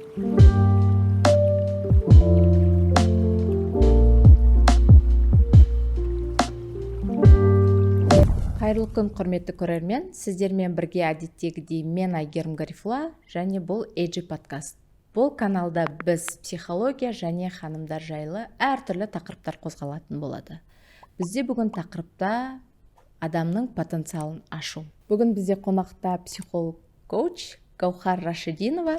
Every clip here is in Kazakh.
Қайырлы күн, құрметті көрермен. Сіздермен бірге әдеттегідей мен Айгерім Гарифулла және бұл Эджи подкаст. Бұл каналда біз психология және ханымдар жайлы әртүрлі тақырыптар қозғалатын болады. Бізде бүгін тақырыпта адамның потенциалын ашу. Бүгін бізде қонақта психолог-коуч Гаухар Рашидинова.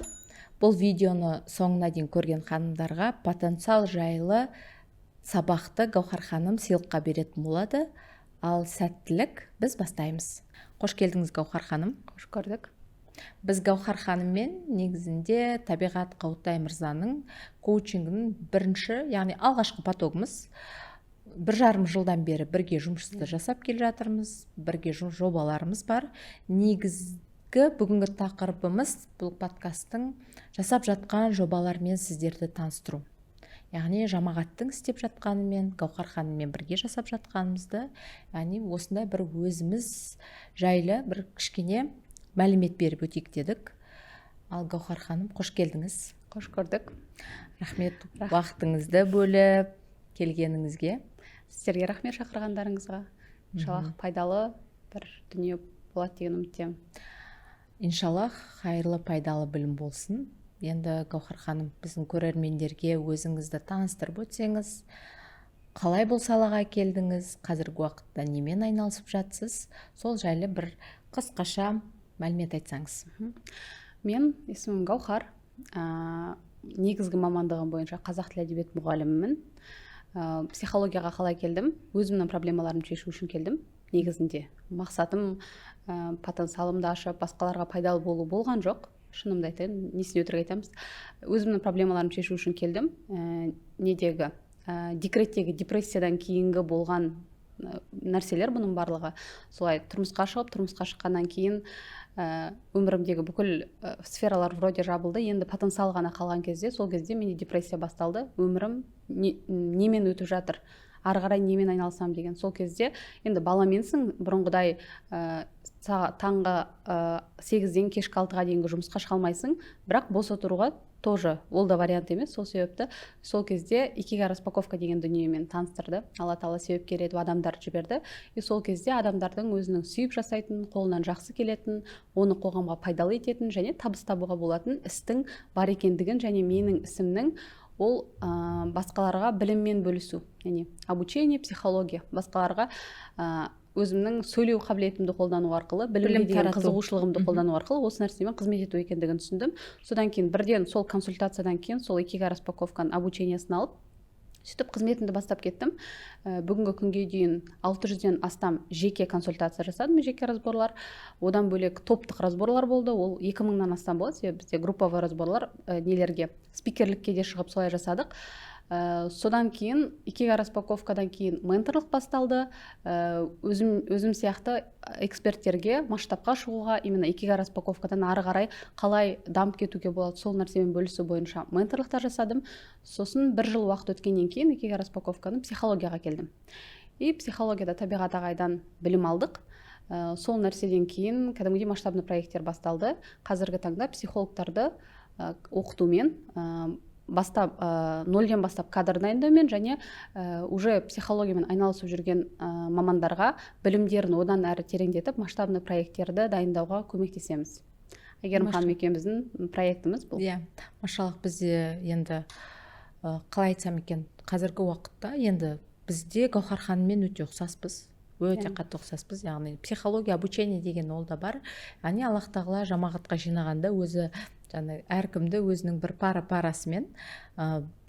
Бұл видеоны соңына дейін көрген ханымдарға потенциал жайлы сабақты Гаухар ханым сыйлыққа беретін болады. Ал сәттілік, біз бастаймыз. Қош келдіңіз, Гаухар ханым. Қош көрдік. Біз Гаухар ханыммен негізінде Табиғат Қаутай мырзаның коучингінің бірінші, яғни алғашқы потогымыз. 1,5 жылдан бері бірге жұмысты жасап келе жатырмыз, бірге жобаларымыз бар. Негізгі бүгінгі тақырыбымыз бұл подкасттың жасап жатқан жобалармен сіздерді таныстыру. Яғни жамағаттың істеп жатқанымен, Гаухар ханыммен бірге жасап жатқанымызды, яғни осындай бір өзіміз жайлы бір кішкене мәлімет беріп өтейік дедік. Ал Гаухар ханым, қош келдіңіз. Қош көрдік. Рахмет уақытыңызды бөліп келгеніңізге. Сіздерге рахмет шақырғандарыңызға. Иншаллах пайдалы бір дүние болады деген үміттемін. Иншаллах қайырлы пайдалы білім болсын. Енді Гаухар ханым, біздің көрермендерге өзіңізді таныстырып өтсеңіз, қалай бұл салаға келдіңіз, қазіргі уақытта немен айналысып жатсыз, сол жайлы бір қысқаша мәлімет айтсаңыз. Мен есімім Гаухар, негізгі мамандығым бойынша қазақ тілі әдебиет мұғалімімін. Психологияға қалай келдім? Өзімнің проблемаларымды шешу үшін келдім. Негізінде мақсатым потенциалымды ашып, басқаларға пайдалы болу болған жоқ. Шынымды айтайын, несіне өтірік айтамыз. Өзімнің проблемаларымды шешу үшін келдім. Декреттегі депрессиядан кейінгі болған нәрселер бұның барлығы. Солай тұрмысқа шыққаннан кейін өмірімдегі бүкіл сфералар вроде жабылды. Енді потенциал ғана қалған кезде, сол кезде менде депрессия басталды. Өмірім немен өтіп жатыр? Ары қарай немен айналысам деген. Сол кезде енді баламенсің, бұрынғыдай таңғы 8-ден кешкі 6-ға дейінгі жұмысқа шыға алмайсың, бірақ бос отыруға тоже ол да вариант емес. Сол себепті сол кезде икигай распаковка деген дүниемен таныстырды. Алла тағала себепкер етіп адамдарды жіберді. И сол кезде адамдардың өзінің сүйіп жасайтын, қолынан жақсы келетін, оны қоғамға пайдалы ететін және табыс табуға болатын істің бар екендігін және менің ісімнің ол басқаларға біліммен бөлісу, яғни обучение, психология, басқаларға өзімнің сөйлеу қабілетімді қолдану арқылы, білімге деген қызығушылығымды қолдану арқылы осы нәрсемен қызмет ету екендігін түсіндім. Содан кейін бірден сол консультациядан кейін сол икигай распаковканың обучениесін алып, сөйтіп қызметімді бастап кеттім. Бүгінгі күнге дейін 600-ден астам жеке консультация жасадым, жеке разборлар. Одан бөлек топтық разборлар болды. Ол 2000-нан астам болды. Себебі бізде групповый разборлар нелерге, спикерлікке де шығып солай жасадық. Содан кейін икигай распаковкадан кейін менторлық басталды. Өзім сияқты эксперттерге масштабқа шығуға, именно икигай распаковкадан ары қарай қалай дамып кетуге болады, сол нәрсемен бөлісу бойынша менторлықтар жасадым. Сосын 1 жыл уақыт өткеннен кейін икигай распаковканы психологияға келдім. И психологияда Табиғат ағайдан білім алдық. Сол нәрседен кейін кәдімгідей масштабный проекттер басталды. Қазіргі таңда психологтарды оқытумен нөлден бастап кадр дайындаумен және уже психологиямен айналысып жүрген мамандарға білімдерін одан әрі тереңдетіп масштабный проекттерді дайындауға көмектесеміз. Айгерім ханым екеуміздің проектіміз бұл. Машаллах, бізде енді қалай айтсам екен, қазіргі уақытта енді бізде Гаухар ханыммен өте ұқсаспыз. Өте қатты ұқсаспыз. Яғни психология, обучение деген ол да бар. Яғни Аллах тағала жамағатқа жинағанда өзі әркімді өзінің бір парасымен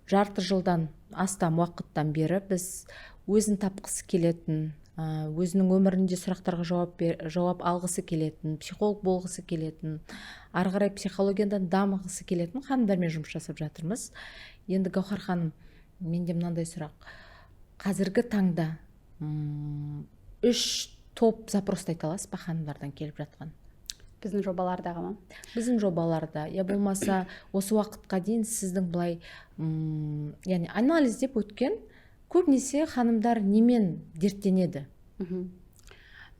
жарты жылдан астам уақыттан бері біз өзін тапқысы келетін, өзінің өмірінде сұрақтарға жауап алғысы келетін, психолог болғысы келетін, ары қарай психологиядан дамығысы келетін ханымдармен жұмыс жасап жатырмыз. Енді Гаухар ханым, менде мынандай сұрақ. Қазіргі таңда 3 топ запросты айта аласыз ба ханымдардан келіп жатқан? Біздің жобалардағы ма? Біздің жобаларда, я болмаса осы уақытқа дейін сіздің былай, яғни анализдеп өткен көбінесе ханымдар немен дерттенеді?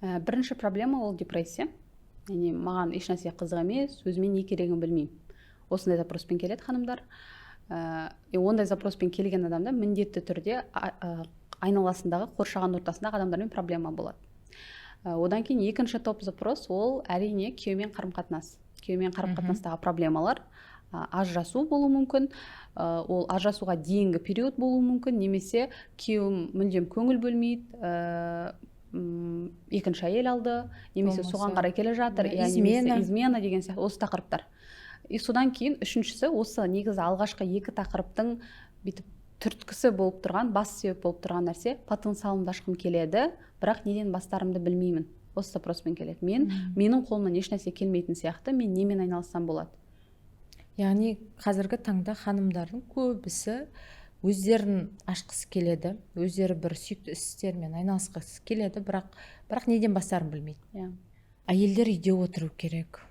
Бірінші проблема ол депрессия. Яғни маған еш нәрсе қызық емес, өзіме не керегін білмеймін. осындай запроспен келеді ханымдар. Ондай запроспен келген адамда міндетті түрде айналасындағы қоршаған ортасындағы адамдармен проблема болады. Одан кейін екінші топ запрос ол әрине күйеумен қарым-қатынас. Күйеумен қарым-қатынастағы проблемалар, ажырасу болуы мүмкін, ол ажырасуға дейінгі период болуы мүмкін, немесе күйеуім мүлдем көңіл бөлмейді, екінші әйел алды, немесе соған қарай келе жатыр, измена деген сияқты осы тақырыптар. Содан кейін үшіншісі осы негізі алғашқы екі тақырыптың бүйтіп түрткісі болып тұрған, бас себеп болып тұрған нәрсе, потенциалымды ашқым келеді, бірақ неден бастарымды білмеймін. Осы запроспен келеді. Менің қолымнан ешнәрсе келмейтін сияқты, мен немен айналыссам болады? Яғни қазіргі таңда ханымдардың көбісі өздерін ашқысы келеді, өздері бір сүйікті істермен айналысқысы келеді, бірақ неден бастарын білмейді. Әйелдер үйде отыру керек.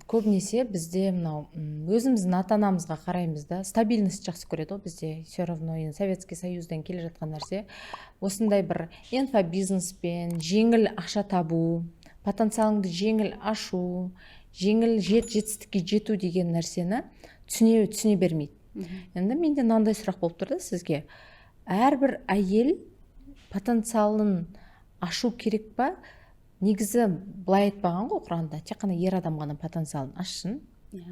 Көбінесе бізде мынау өзіміздің ата-анамызға қараймыз да, стабильность жақсы көреді ғой бізде, все равно Советский Союздан келе жатқан нәрсе. Осындай бір инфобизнеспен жеңіл ақша табу, потенциалыңды жеңіл ашу, жеңіл жетістікке жету деген нәрсені түсіне бермейді. Енді менде мынандай сұрақ болып тұрды сізге. Әрбір әйел потенциалын ашу керек па? Негізі былай айтпаған ғой Құранда, тек қана ер адам ғана потенциалын ашсын,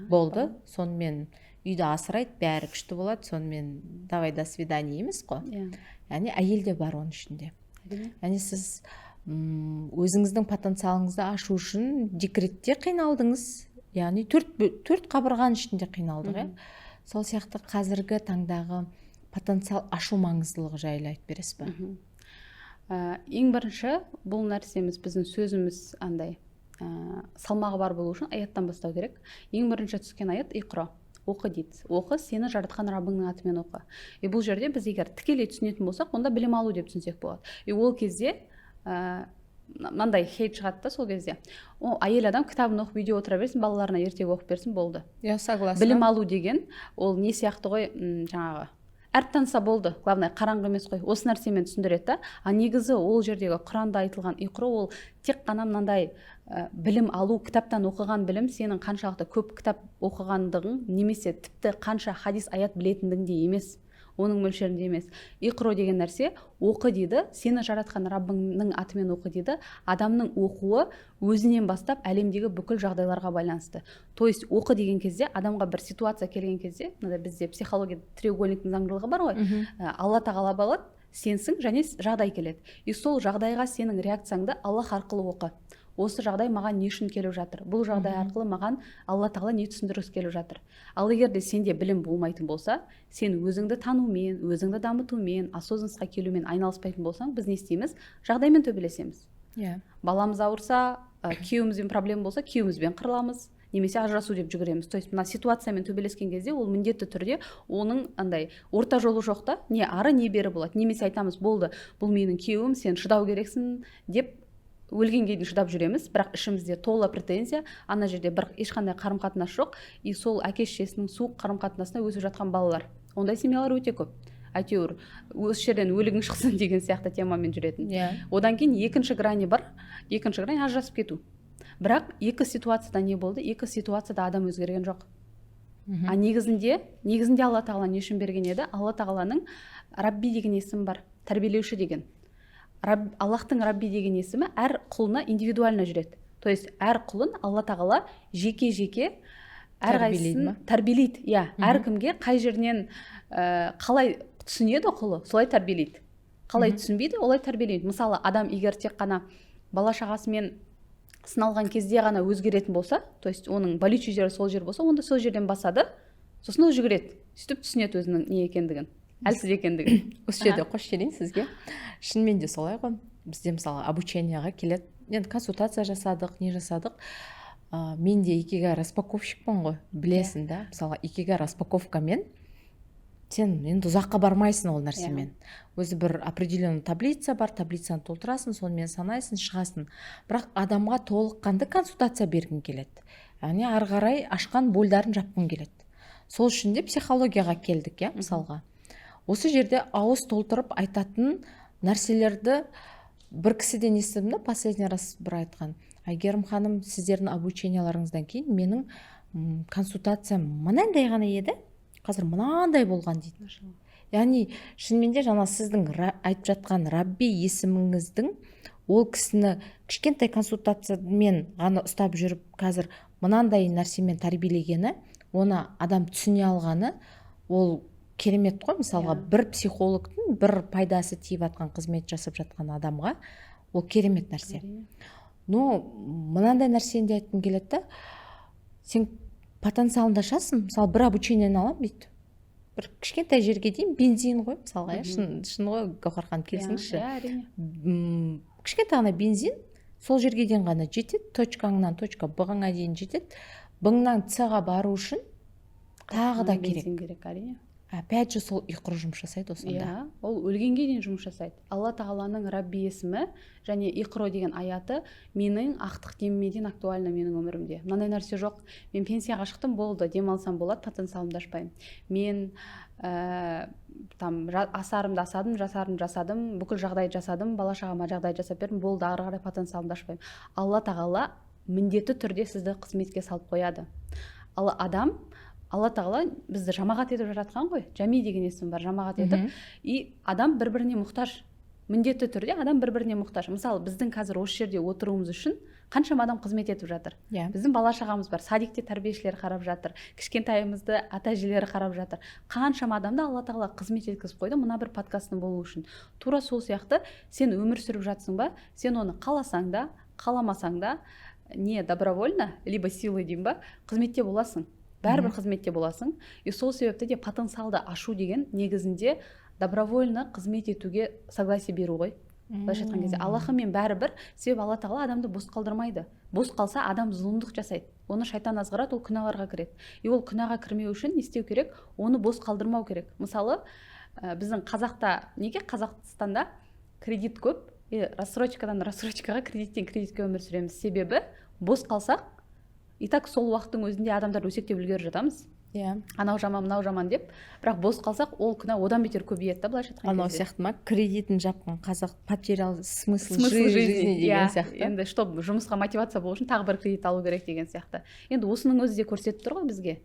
болды, сонымен үйді асырайды, бәрі күшті болады, сонымен давай до свидания емес қой. Яғни әйел де бар оның ішінде. Яғни сіз өзіңіздің потенциалыңызды ашу үшін декретте қиналдыңыз, яғни төрт қабырғаның ішінде қиналдық. Сол сияқты қазіргі таңдағы потенциал ашу маңыздылығы жайлы айтып бересіз ба? Ең бірінші бұл нәрсеміз, біздің сөзіміз андай салмағы бар болу үшін аяттан бастау керек. Ең бірінші түскен аят Иқра, оқы дейді. Оқы, сені жаратқан Раббыңның атымен оқы. Бұл жерде біз егер тікелей түсінетін болсақ, онда білім алу деп түсінсек болады. Ол кезде мынандай хейт шығады да сол кезде. Әйел адам кітабын оқып үйде отыра берсін, балаларына ертегі оқып берсін, болды. Согласна. Білім алу деген ол не сияқты ғой, жаңағы әріп таныса болды, главное қараңғы емес қой, осы нәрсемен түсіндіреді. Негізі ол жердегі Құранда айтылған Иқра ол тек қана мынандай білім алу, кітаптан оқыған білім сенің қаншалықты көп кітап оқығандығың, немесе тіпті қанша хадис аят білетіндігінде емес, оның мөлшерінде емес. Иқра деген нәрсе оқы дейді, сені жаратқан Раббыңның атымен оқы дейді. Адамның оқуы өзінен бастап әлемдегі бүкіл жағдайларға байланысты. То есть оқы деген кезде адамға бір ситуация келген кезде, бізде психология треугольниктің заңдылығы бар ғой, Алла тағала болады, сенсің және жағдай келеді. Сол жағдайға сенің реакцияңды Аллах арқылы оқы. Осы жағдай маған не үшін келіп жатыр? Бұл жағдай арқылы маған Алла тағала не түсіндіргісі келіп жатыр? Ал егер де сенде білім болмайтын болса, сен өзіңді танумен, өзіңді дамытумен, осознанностьқа келумен айналыспайтын болсаң, біз не істейміз? Жағдаймен төбелесеміз. Баламыз ауырса, күйеуімізбен проблема болса, күйеуімізбен қырыламыз, немесе ажырасу деп жүгіреміз. То есть мына ситуациямен төбелескен кезде ол міндетті түрде оның андай орта жолы жоқ та, не ары не бері болады. Немесе айтамыз, болды, бұл менің күйеуім, сен шыдау керексің деп өлгенге дейін шыдап жүреміз, бірақ ішімізде тола претензия, ана жерде бір ешқандай қарым-қатынас жоқ, сол әке-шешесінің суық қарым-қатынасына өсіп жатқан балалар. Ондай семьялар өте көп. Әйтеуір осы жерден өлігің шықсын деген сияқты темамен жүретін. Одан кейін екінші грани бар, екінші грани ажырасып кету. Бірақ екі ситуацияда не болды? Екі ситуацияда адам өзгерген жоқ. Негізінде Алла тағала не үшін берген еді? Алла тағаланың Рабби деген есімі бар, тәрбиелеуші деген. Аллахтың Рабби деген есімі әр құлына индивидуально жүреді. То есть әр құлын Алла тағала жеке-жеке әрқайсысын тәрбиелейді. Әркімге қай жерінен қалай түсінеді құлы, солай тәрбиелейді. Қалай түсінбейді, олай тәрбиелейді. Мысалы, адам егер тек қана бала шағасымен сыналған кезде ғана өзгеретін болса, то есть оның болючий жері сол жер болса, онда сол жерден басады, сосын ол жүгіреді, сөйтіп түсінеді өзінің не екендігін, әлсіз екендігін. Осы жерде қош келейін сізге. Шынымен де солай ғой. Бізде мысалы обученияға келеді. Енді консультация жасадық, не жасадық. Мен де икигай распаковщикпін ғой, білесің да. Мысалы, икигай распаковкамен сен енді ұзаққа бармайсың ол нәрсемен. Өзі бір определенный таблица бар, таблицаны толтырасың, сонымен санайсың, шығасың. Бірақ адамға толыққанды консультация бергің келеді. Яғни ары қарай ашқан больдарын жапқың келеді. Сол үшін де психологияға келдік, мысалға. Осы жерде ауыз толтырып айтатын нәрселерді бір кісіден естідім да, последний раз бір айтқан. Әйгерім ханым, сіздердің обученияларыңыздан кейін менің консультация мынандай ғана еді, қазір мынандай болған дейді. Яғни шынымен де жаңа сіздің айтып жатқан Рабби есіміңіздің ол кісіні кішкентай консультациямен ғана ұстап жүріп қазір мынандай нәрсемен тәрбиелегені, оны адам түсіне алғаны, ол керемет қой. Мысалға бір психологтың бір пайдасы тиіп жатқан қызмет жасап жатқан адамға ол керемет нәрсе. Ну, мынандай нәрсені де айтқым келеді да, сен потенциалыңды ашасың, мысалы бір обучениені аламын дейді, бір кішкентай жерге дейін бензин ғой мысалға, шын ғой Гаухархан, келсеңізші. Кішкентай ғана бензин сол жерге дейін ғана жетеді, точкаңнан точка Б-ға дейін жетеді. Б-нан С-ға бару үшін тағы да керек. Бензин керек, әрине. Опять же сол иқро жұмыс жасайды осында. Ол өлгенге дейін жұмыс жасайды. Алла тағаланың Рабби есімі және иқро деген аяты менің ақтық демемеден актуальны менің өмірімде. Мынандай нәрсе жоқ. Мен пенсияға шықтым, болды, демалсам болады, потенциалымды ашпаймын. Мен асарымды асадым, жасарымды жасадым, бүкіл жағдайды жасадым, бала шағама жағдай жасап бердім, болды, ары қарай потенциалымды ашпаймын. Алла тағала міндетті түрде сізді қызметке салып қояды. Алла тағала бізді жамағат етіп жаратқан ғой. Жами деген есім бар, жамағат етіп. И адам бір-біріне мұқтаж. Міндетті түрде адам бір-біріне мұқтаж. Мысалы, біздің қазір осы жерде отыруымыз үшін қаншама адам қызмет етіп жатыр. Біздің бала шағамыз бар, садикте тәрбиешілер қарап жатыр, кішкентайымызды ата-әжелері қарап жатыр. Қаншама адамды Алла тағала қызмет еткізіп қойды мына бір подкасттың болу үшін. Тура сол сияқты сен өмір сүріп жатсың ба, сен оны қаласаң да, қаламасаң да, не добровольно, либо силой деймін ба, қызметте боласың. Бәрібір қызметте боласың. И сол себепті де потенциалды ашу деген негізінде добровольно қызмет етуге согласие беру ғой. Былайша айтқан кезде Аллахымен бәрібір, себебі Алла тағала адамды бос қалдырмайды. Бос қалса адам зұлымдық жасайды. Оны шайтан азғырады, ол күнәларға кіреді. И ол күнәға кірмеу үшін не істеу керек? Оны бос қалдырмау керек. Мысалы, біздің неге Қазақстанда кредит көп, рассрочкадан рассрочкаға, кредиттен кредитке өмір сүреміз. Себебі бос қалсақ, и так сол уақыттың өзінде адамдар өсектеп үлгеріп жатамыз. Анау жаман, мынау жаман деп, бірақ бос қалсақ, ол күнә одан бетер көбейеді да, былайша айтқан кезде. Анау сияқты ма, кредитін жапқан қазақ потерял смысл жизни деген сияқты. Енді чтобы жұмысқа мотивация болу үшін тағы бір кредит алу керек деген сияқты. Енді осының өзі де көрсетіп тұр ғой бізге.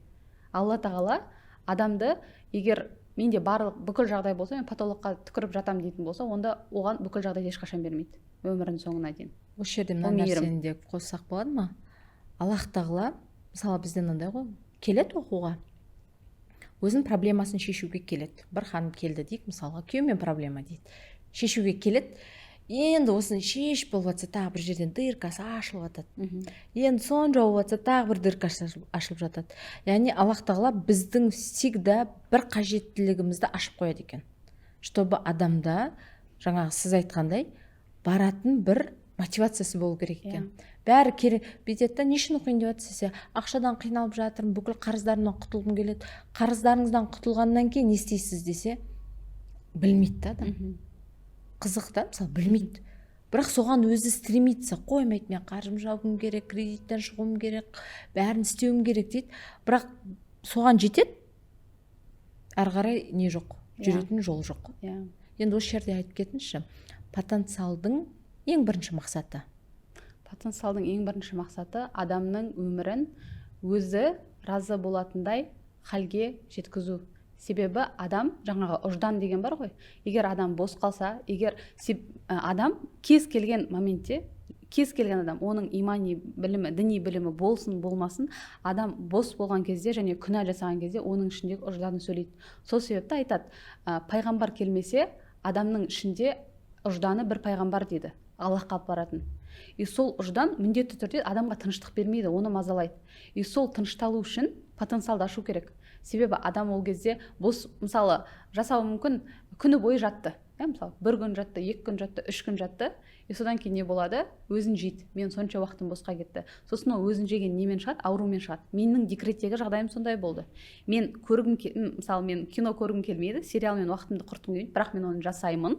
Алла тағала адамды, егер менде барлық бүкіл жағдай болса, мен потолокқа түкіріп жатам дейтін болса, онда оған бүкіл жағдайды ешқашан бермейді өмірінің соңына дейін. Осы жерде мына нәрсені де қоссақ болады ма? Аллах тағала, мысалы бізден мынандай ғой, келеді оқуға, өзінің проблемасын шешуге келеді. Бір ханым келді дейік, мысалға күйеумен проблема дейді, шешуге келеді. Енді осыны шеш болып жатса, тағы бір жерден дыркасы ашылып жатады. Енді сон жауып жатса, тағы бір дыркасы ашылып жатады. Яғни Аллах тағала біздің всегда бір қажеттілігімізді ашып қояды екен, чтобы адамда, жаңағы сіз айтқандай, баратын бір мотивациясы болу керек екен. Бәрі керек бүйтеді, не үшін оқиын деп жатсыз, ақшадан қиналып жатырмын, бүкіл қарыздарымнан құтылғым келеді. Қарыздарыңыздан құтылғаннан кейін не істейсіз десе, білмейді да адам. Қызық та, мысалы, білмейді. Бірақ соған өзі стремится, қоймайды, мен қаржым жабуым керек, кредиттен шығуым керек, бәрін істеуім керек дейді. Бірақ соған жетеді, әрі қарай не жоқ, жүретін жол жоқ. Енді осы жерде айтып кетіңізші, потенциалдың ең бірінші мақсаты. Потенциалдың ең бірінші мақсаты адамның өмірін өзі разы болатындай халге жеткізу. Себебі адам, жаңағы ұждан деген бар ғой, егер адам бос қалса, егер адам кез келген моментте, кез келген адам, оның имани білімі, діни білімі болсын, болмасын, адам бос болған кезде және күнә жасаған кезде оның ішіндегі ұжданы сөйлейді. Сол себепті айтады, пайғамбар келмесе, адамның ішінде ұжданы бір пайғамбар дейді, Аллахқа алып баратын. И сол ұждан міндетті түрде адамға тыныштық бермейді, оны мазалайды. И сол тынышталу үшін потенциалды ашу керек. Себебі адам ол кезде бос, мысалы, жасауы мүмкін күні бойы жатты. Мысалы, бір күн жатты, 2 күн жатты, 3 күн жатты. И содан кейін не болады? Өзін жейді. Мен сонша уақытым босқа кетті. Сосын ол өзін жеген немен шығады? Аурумен шығады. Менің декреттегі жағдайым сондай болды. Мысалы, мен кино көргім келмейді, сериалмен уақытымды құртқым келмейді, бірақ мен оны жасаймын.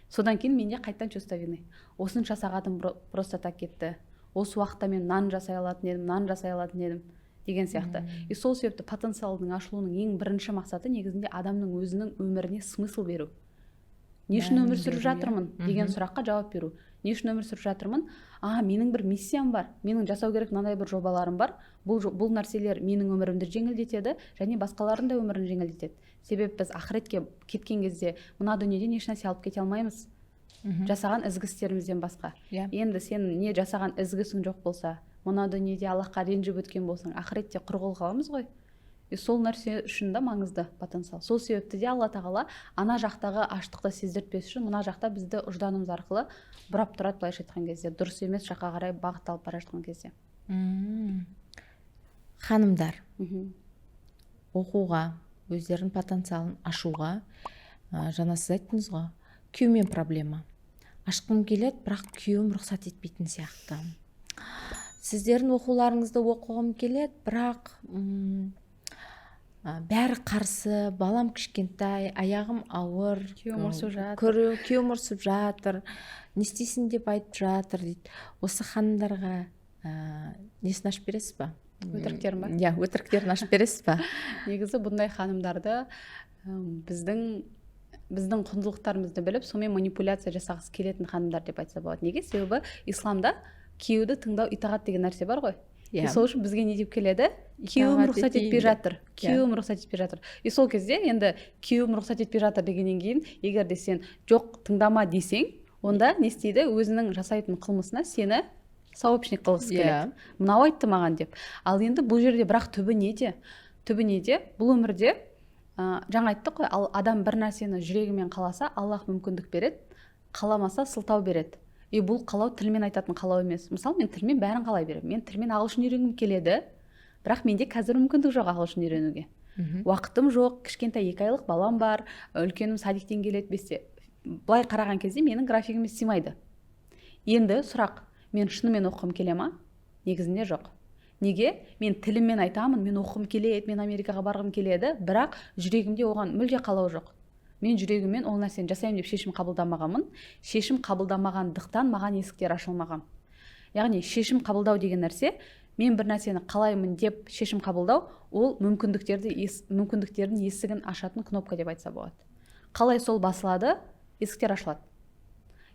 Содан кейін менде қайттан чувство вины. Осынша сағатым просто так кетті. Осы уақытта мен нан жасай алатын едім, деген сияқты. И сол себепті потенциалдың ашылуының ең бірінші мақсаты негізінде адамның өзінің өміріне смысл беру. не үшін өмір сүріп беру, жатырмын деген сұраққа жауап беру. Не үшін өмір сүріп жатырмын? Менің бір миссиям бар, менің жасау керек мынандай бір жобаларым бар. Бұл нәрселер менің өмірімді жеңілдетеді және басқалардың да өмірін жеңілдетеді. Себебі біз ақыретке кеткен кезде мына дүниеден еш нәрсе алып кете алмаймыз. Жасаған ізгі істерімізден басқа. Енді сен не жасаған ізгісің жоқ болса, мына дүниеде Аллахқа ренжіп өткен болсаң, ақыретте құр қол қаламыз ғой. Сол нәрсе үшін де маңызды потенциал. Сол себепті де Алла тағала ана жақтағы аштықты сездіртпес үшін мына жақта бізді ұжданымыз арқылы бұрап тұрады, былайша айтқан кезде, дұрыс емес жаққа қарай бағытталып бара жатқан кезде. Ханымдар, оқуға, өздерінің потенциалын ашуға, жаңа сіз айттыңыз ғой, күйеумен проблема. Ашқым келеді, бірақ күйеуім рұқсат етпейтін сияқты. Сіздердің оқуларыңызды оқығым келеді, бірақ бәрі қарсы, балам кішкентай, аяғым ауыр, күйеуім ұрсып жатыр, не істейсің деп айтып жатыр дейді. Осы ханымдарға несін ашып бересіз ба? Өтіріктерін ба? Иә, өтіріктерін ашып бересіз ба? Негізі бұндай ханымдарды біздің құндылықтарымызды біліп, сонымен манипуляция жасағысы келетін ханымдар деп айтса болады. Неге? Себебі исламда күйеуді тыңдау итағат деген нәрсе бар ғой. Сол үшін бізге не деп келеді? Күйеуім рұқсат етпей жатыр. Күйеуім рұқсат етпей жатыр. Сол кезде енді күйеуім рұқсат етпей жатыр дегеннен кейін, егер де сен жоқ тыңдама десең, онда не істейді? Өзінің жасайтын қылмысына сені сообщник қылғысы келеді. Мынау айтты маған деп. Ал енді бұл жерде бірақ түбі неде? Түбі неде? Бұл өмірде жаңа айттық қой, адам бір нәрсені жүрегімен қаласа, Аллах мүмкіндік береді, қаламаса сылтау береді. Бұл қалау тілмен айтатын қалау емес. Мысалы, мен тілмен бәрін қалай беремін. Мен тілмен ағылшын үйренгім келеді, бірақ менде қазір мүмкіндік жоқ ағылшын үйренуге. Уақытым жоқ, кішкентай 2 айлық балам бар, үлкенім садиктен келеді бесте. Былай қараған кезде менің графигіме сыймайды. Енді сұрақ, мен шынымен оқығым келе ма? Негізінде жоқ. Неге? Мен тіліммен айтамын, мен оқығым келеді, мен Америкаға барғым келеді, бірақ жүрегімде оған мүлде қалау жоқ. Мен жүрегіммен ол нәрсені жасаймын деп шешім қабылдамағанмын. Шешім қабылдамағандықтан маған есіктер ашылмаған. Яғни шешім қабылдау деген нәрсе, мен бір нәрсені қалаймын деп шешім қабылдау, ол мүмкіндіктердің есігін ашатын кнопка деп айтса болады. Қалай сол басылады, есіктер ашылады.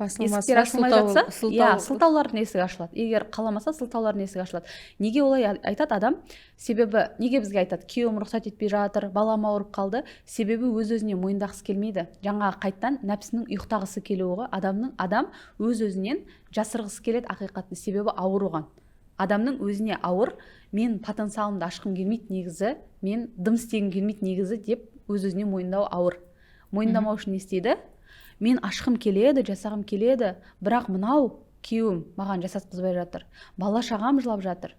Есіктер ашылмай жатса, сылтаулардың есігі ашылады. Егер қаламаса, сылтаулардың есігі ашылады. Неге олай айтады адам? Себебі неге бізге айтады? Күйеуім рұқсат етпей жатыр, балам ауырып қалды. Себебі өз-өзіне мойындағысы келмейді. Жаңағы қайттан нәпсінің ұйықтағысы келуі, адам өз-өзінен жасырғысы келеді ақиқатты. Себебі ауыр оған. Адамның өзіне ауыр, мен потенциалымды ашқым келмейді негізі, мен дым істегім келмейді негізі деп өз-өзіне мойындау ауыр. Мойындамау үшін не істейді? Мен ашқым келеді, жасағым келеді, бірақ мынау күйеуім маған жасатқызбай жатыр. Бала шағам жылап жатыр.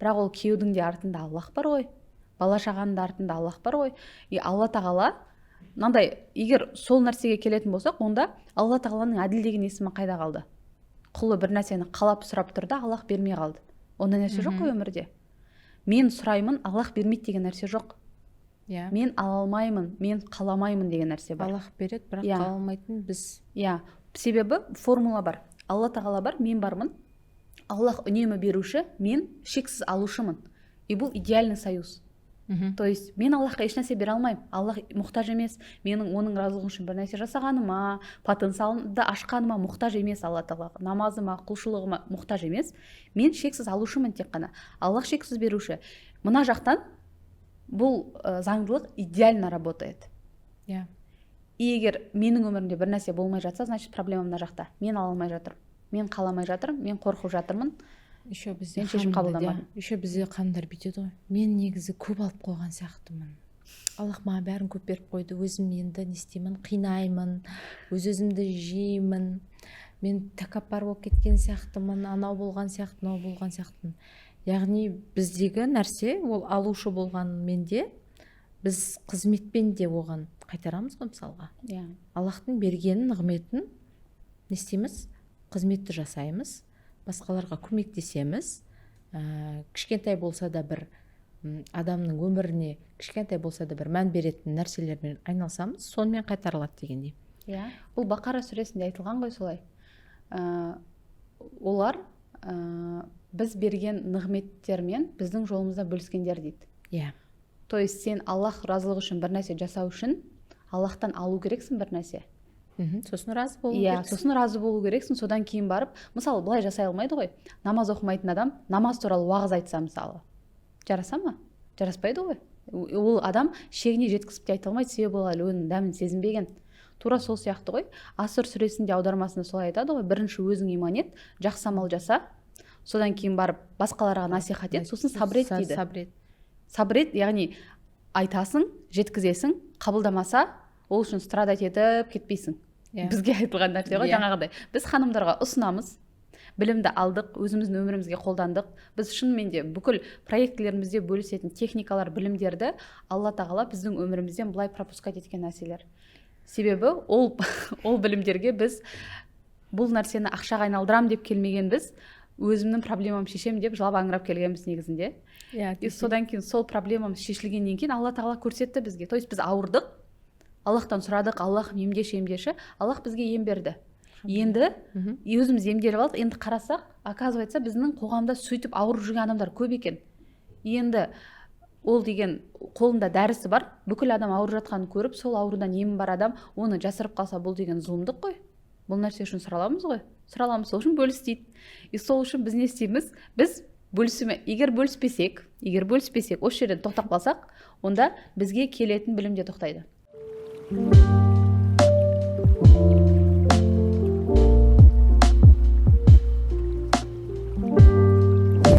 Бірақ ол күйеудің де артында Аллах бар ғой. Бала шағаның да артында Аллах бар ғой. Алла тағала, мынандай, егер сол нәрсеге келетін болсақ, онда Алла тағаланың әділ деген есімі қайда қалды? Құлы бір нәрсені қалап сұрап тұрды, Аллах бермей қалды. Ондай нәрсе жоқ қой өмірде. Мен сұраймын, Аллах бермейді деген нәрсе жоқ. Мен ала алмаймын, мен қаламаймын деген нәрсе бар. Аллах береді, бірақ қала алмайтын біз. Себебі формула бар. Алла тағала бар, мен бармын. Аллах үнемі беруші, мен шексіз алушымын. Бұл идеальный союз. То есть мен Аллахқа еш нәрсе бере алмаймын. Аллах мұқтаж емес. Менің оның разылығы үшін бір нәрсе жасағаныма, потенциалымды ашқаныма мұқтаж емес Алла тағала. Намазыма, құлшылығыма мұқтаж емес. Мен шексіз алушымын тек қана. Аллах шексіз беруші. Мына жақтан бұл заңдылық идеально работает. Егер менің өмірімде бір нәрсе болмай жатса, значит проблема мына жақта. Мен ала алмай жатырмын. Мен қаламай жатырмын, мен қорқып жатырмын. Еще бізде ханымдар бүйтеді ғой. Мен негізі көп алып қойған сияқтымын. Аллах маған бәрін көп беріп қойды. Өзім енді не істеймін, қинаймын, өз-өзімді жеймін. Мен тәкаппар болып кеткен сияқтымын, анау болған сияқты, мынау болған сияқтымын. Яғни біздегі нәрсе ол алушы болғанмен де біз қызметпен де оған қайтарамыз ғой мысалға. Аллахтың берген нығметін не істейміз? Қызметті жасаймыз, басқаларға көмектесеміз. Кішкентай болса да бір адамның өміріне кішкентай болса да бір мән беретін нәрселермен айналсамыз, сонымен қайтарылады дегендей. Бұл Бақара сүресінде айтылған ғой солай. Олар біз берген нығметтермен біздің жолымызда бөліскендер дейді. То есть сен Аллах разылығы үшін бір нәрсе жасау үшін Аллахтан алу керексің бір нәрсе. Сосын разы болу иә керексің. сосын разы болу керексің. Содан кейін барып, мысалы былай жасай алмайды ғой, намаз оқымайтын адам намаз туралы уағыз айтса мысалы, жараса ма? Жараспайды ғой. Ол адам шегіне жеткізіп те айта алмайды, себебі ол әлі оның дәмін сезінбеген. Тура сол сияқты ғой, Асыр сүресінде аудармасында солай айтады ғой, бірінші өзің иман ет, жақсы амал жаса, содан кейін барып басқаларға насихат ет, сосын сабыр ет дейді. Сабыр ет, яғни айтасың, жеткізесің, қабылдамаса ол үшін страдать етіп кетпейсің. Бізге айтылған нәрсе ғой жаңағыдай. Біз ханымдарға ұсынамыз, білімді алдық, өзіміздің өмірімізге қолдандық. Біз шынымен де бүкіл проектілерімізде бөлісетін техникалар, білімдерді Алла тағала біздің өмірімізден былай пропускать еткен нәрселер. Себебі ол білімдерге біз бұл нәрсені ақшаға айналдырам деп келмегенбіз, өзімнің проблемамды шешем деп жылап аңырап келгенбіз негізінде. И содан кейін сол проблемамыз шешілгеннен кейін Алла тағала көрсетті бізге. То есть біз ауырдық, Аллахтан сұрадық, Аллахым емдеші, Аллах бізге ем берді. Енді өзіміз емделіп алдық, енді қарасақ, оказывается, біздің қоғамда сөйтіп ауырып жүрген адамдар көп екен. Енді ол деген қолында дәрісі бар, бүкіл адам ауырып жатқанын көріп, сол аурудан емі бар адам оны жасырып қалса, бұл деген зұлымдық қой. Бұл нәрсе үшін сұраламыз ғой. Сұраламыз, сол үшін бөліс дейді. И сол үшін біз не істейміз? Біз егер бөліспесек, осы жерден тоқтап қалсақ, онда бізге келетін білім де тоқтайды.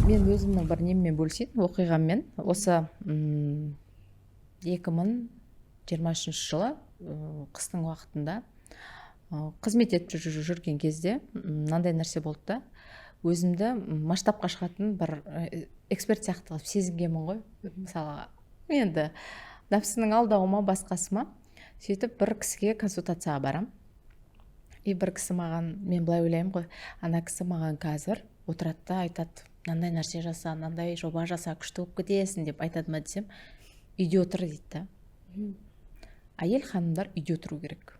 Мен өзімнің бір неммен бөлісейін, оқиғаммен. Осы 2023 жылы қыстың уақытында қызмет етіп жүрген кезде мынандай нәрсе болды да, өзімді масштабқа шығатын бір эксперт сияқты қылып сезінгенмін ғой. Мысалы, енді нәпсінің алдауы ма, басқасы ма, сөйтіп бір кісіге консультацияға барам. И бір кісі маған, мен былай ойлаймын ғой, ана кісі маған қазір отырады да айтады, мынандай нәрсе жаса, мынандай жоба жаса, күшті болып кетесің деп айтады ма десем, үйде отыр дейді да. Әйел ханымдар үйде отыру керек.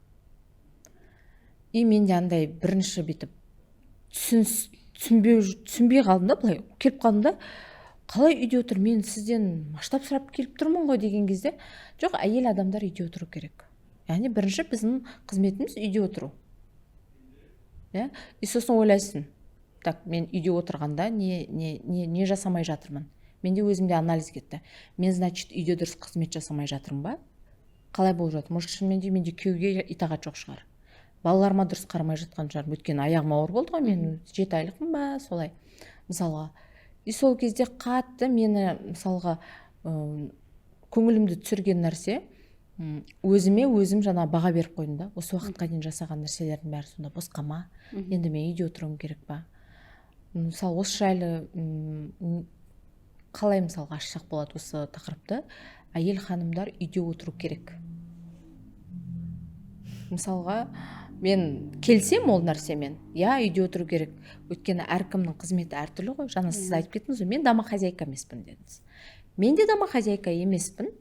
И мен де андай бірінші бүйтіп түсінбей қалдым да, былай келіп қалдым да, қалай үйде отыр, мен сізден масштаб сұрап келіп тұрмын ғой деген кезде, жоқ, әйел адамдар үйде отыру керек. Яғни бірінші біздің қызметіміз үйде отыру. И сосын ойлайсың, так, мен үйде отырғанда не жасамай жатырмын? Менде өзімде анализ кетті. Мен, значит, үйде дұрыс қызмет жасамай жатырмын ба? Қалай болып жатыр? Может, шынымен менде күйеуге итағат жоқ шығар. Балаларыма дұрыс қарамай жатқан шығар. Өйткені аяғым ауыр болды ғой, мен 7 айлықпын ба, солай. Мысалға. И сол кезде қатты мені, мысалға, көңілімді түсірген нәрсе, өзім жаңа баға беріп қойдым да. Осы уақытқа дейін жасаған нәрселердің бәрі сонда босқа ма? Енді мен үйде отыруым керек па? Мысалы, осы жайлы қалай мысалға ашсақ болады осы тақырыпты? Әйел ханымдар үйде отыру керек. Мысалға, мен келсем ол нәрсемен, үйде отыру керек. Өйткені әркімнің қызметі әртүрлі ғой. Жаңа сіз айтып кеттіңіз ғой, мен домохозяйка емеспін дедіңіз. Мен де домохозяйка емеспін.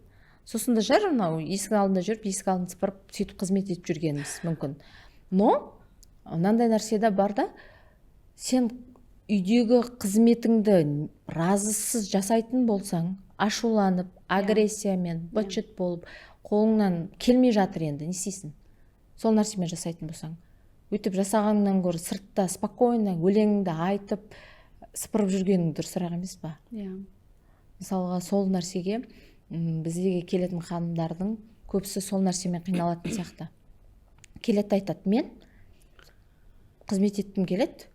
Сосын да есік алдында жүріп, есік алдын сыпырып, сөйтіп қызмет етіп жүргеніміз мүмкін. Но мынандай нәрседе бар да, сен үйдегі қызметіңді разысыз жасайтын болсаң, ашуланып, агрессиямен, быт-шыт болып, қолыңнан келмей жатыр, енді не істейсің? Сол нәрсемен жасайтын болсаң, өйтіп жасағаннан гөрі сыртта спокойно өлеңіңді айтып сыпырып жүргенің дұрысырақ емес па? Мысалға, сол нәрсеге бізге келетін ханымдардың көбісі сол нәрсемен қиналатын сияқты. Келеді, айтады, мен қызмет еттім келеді,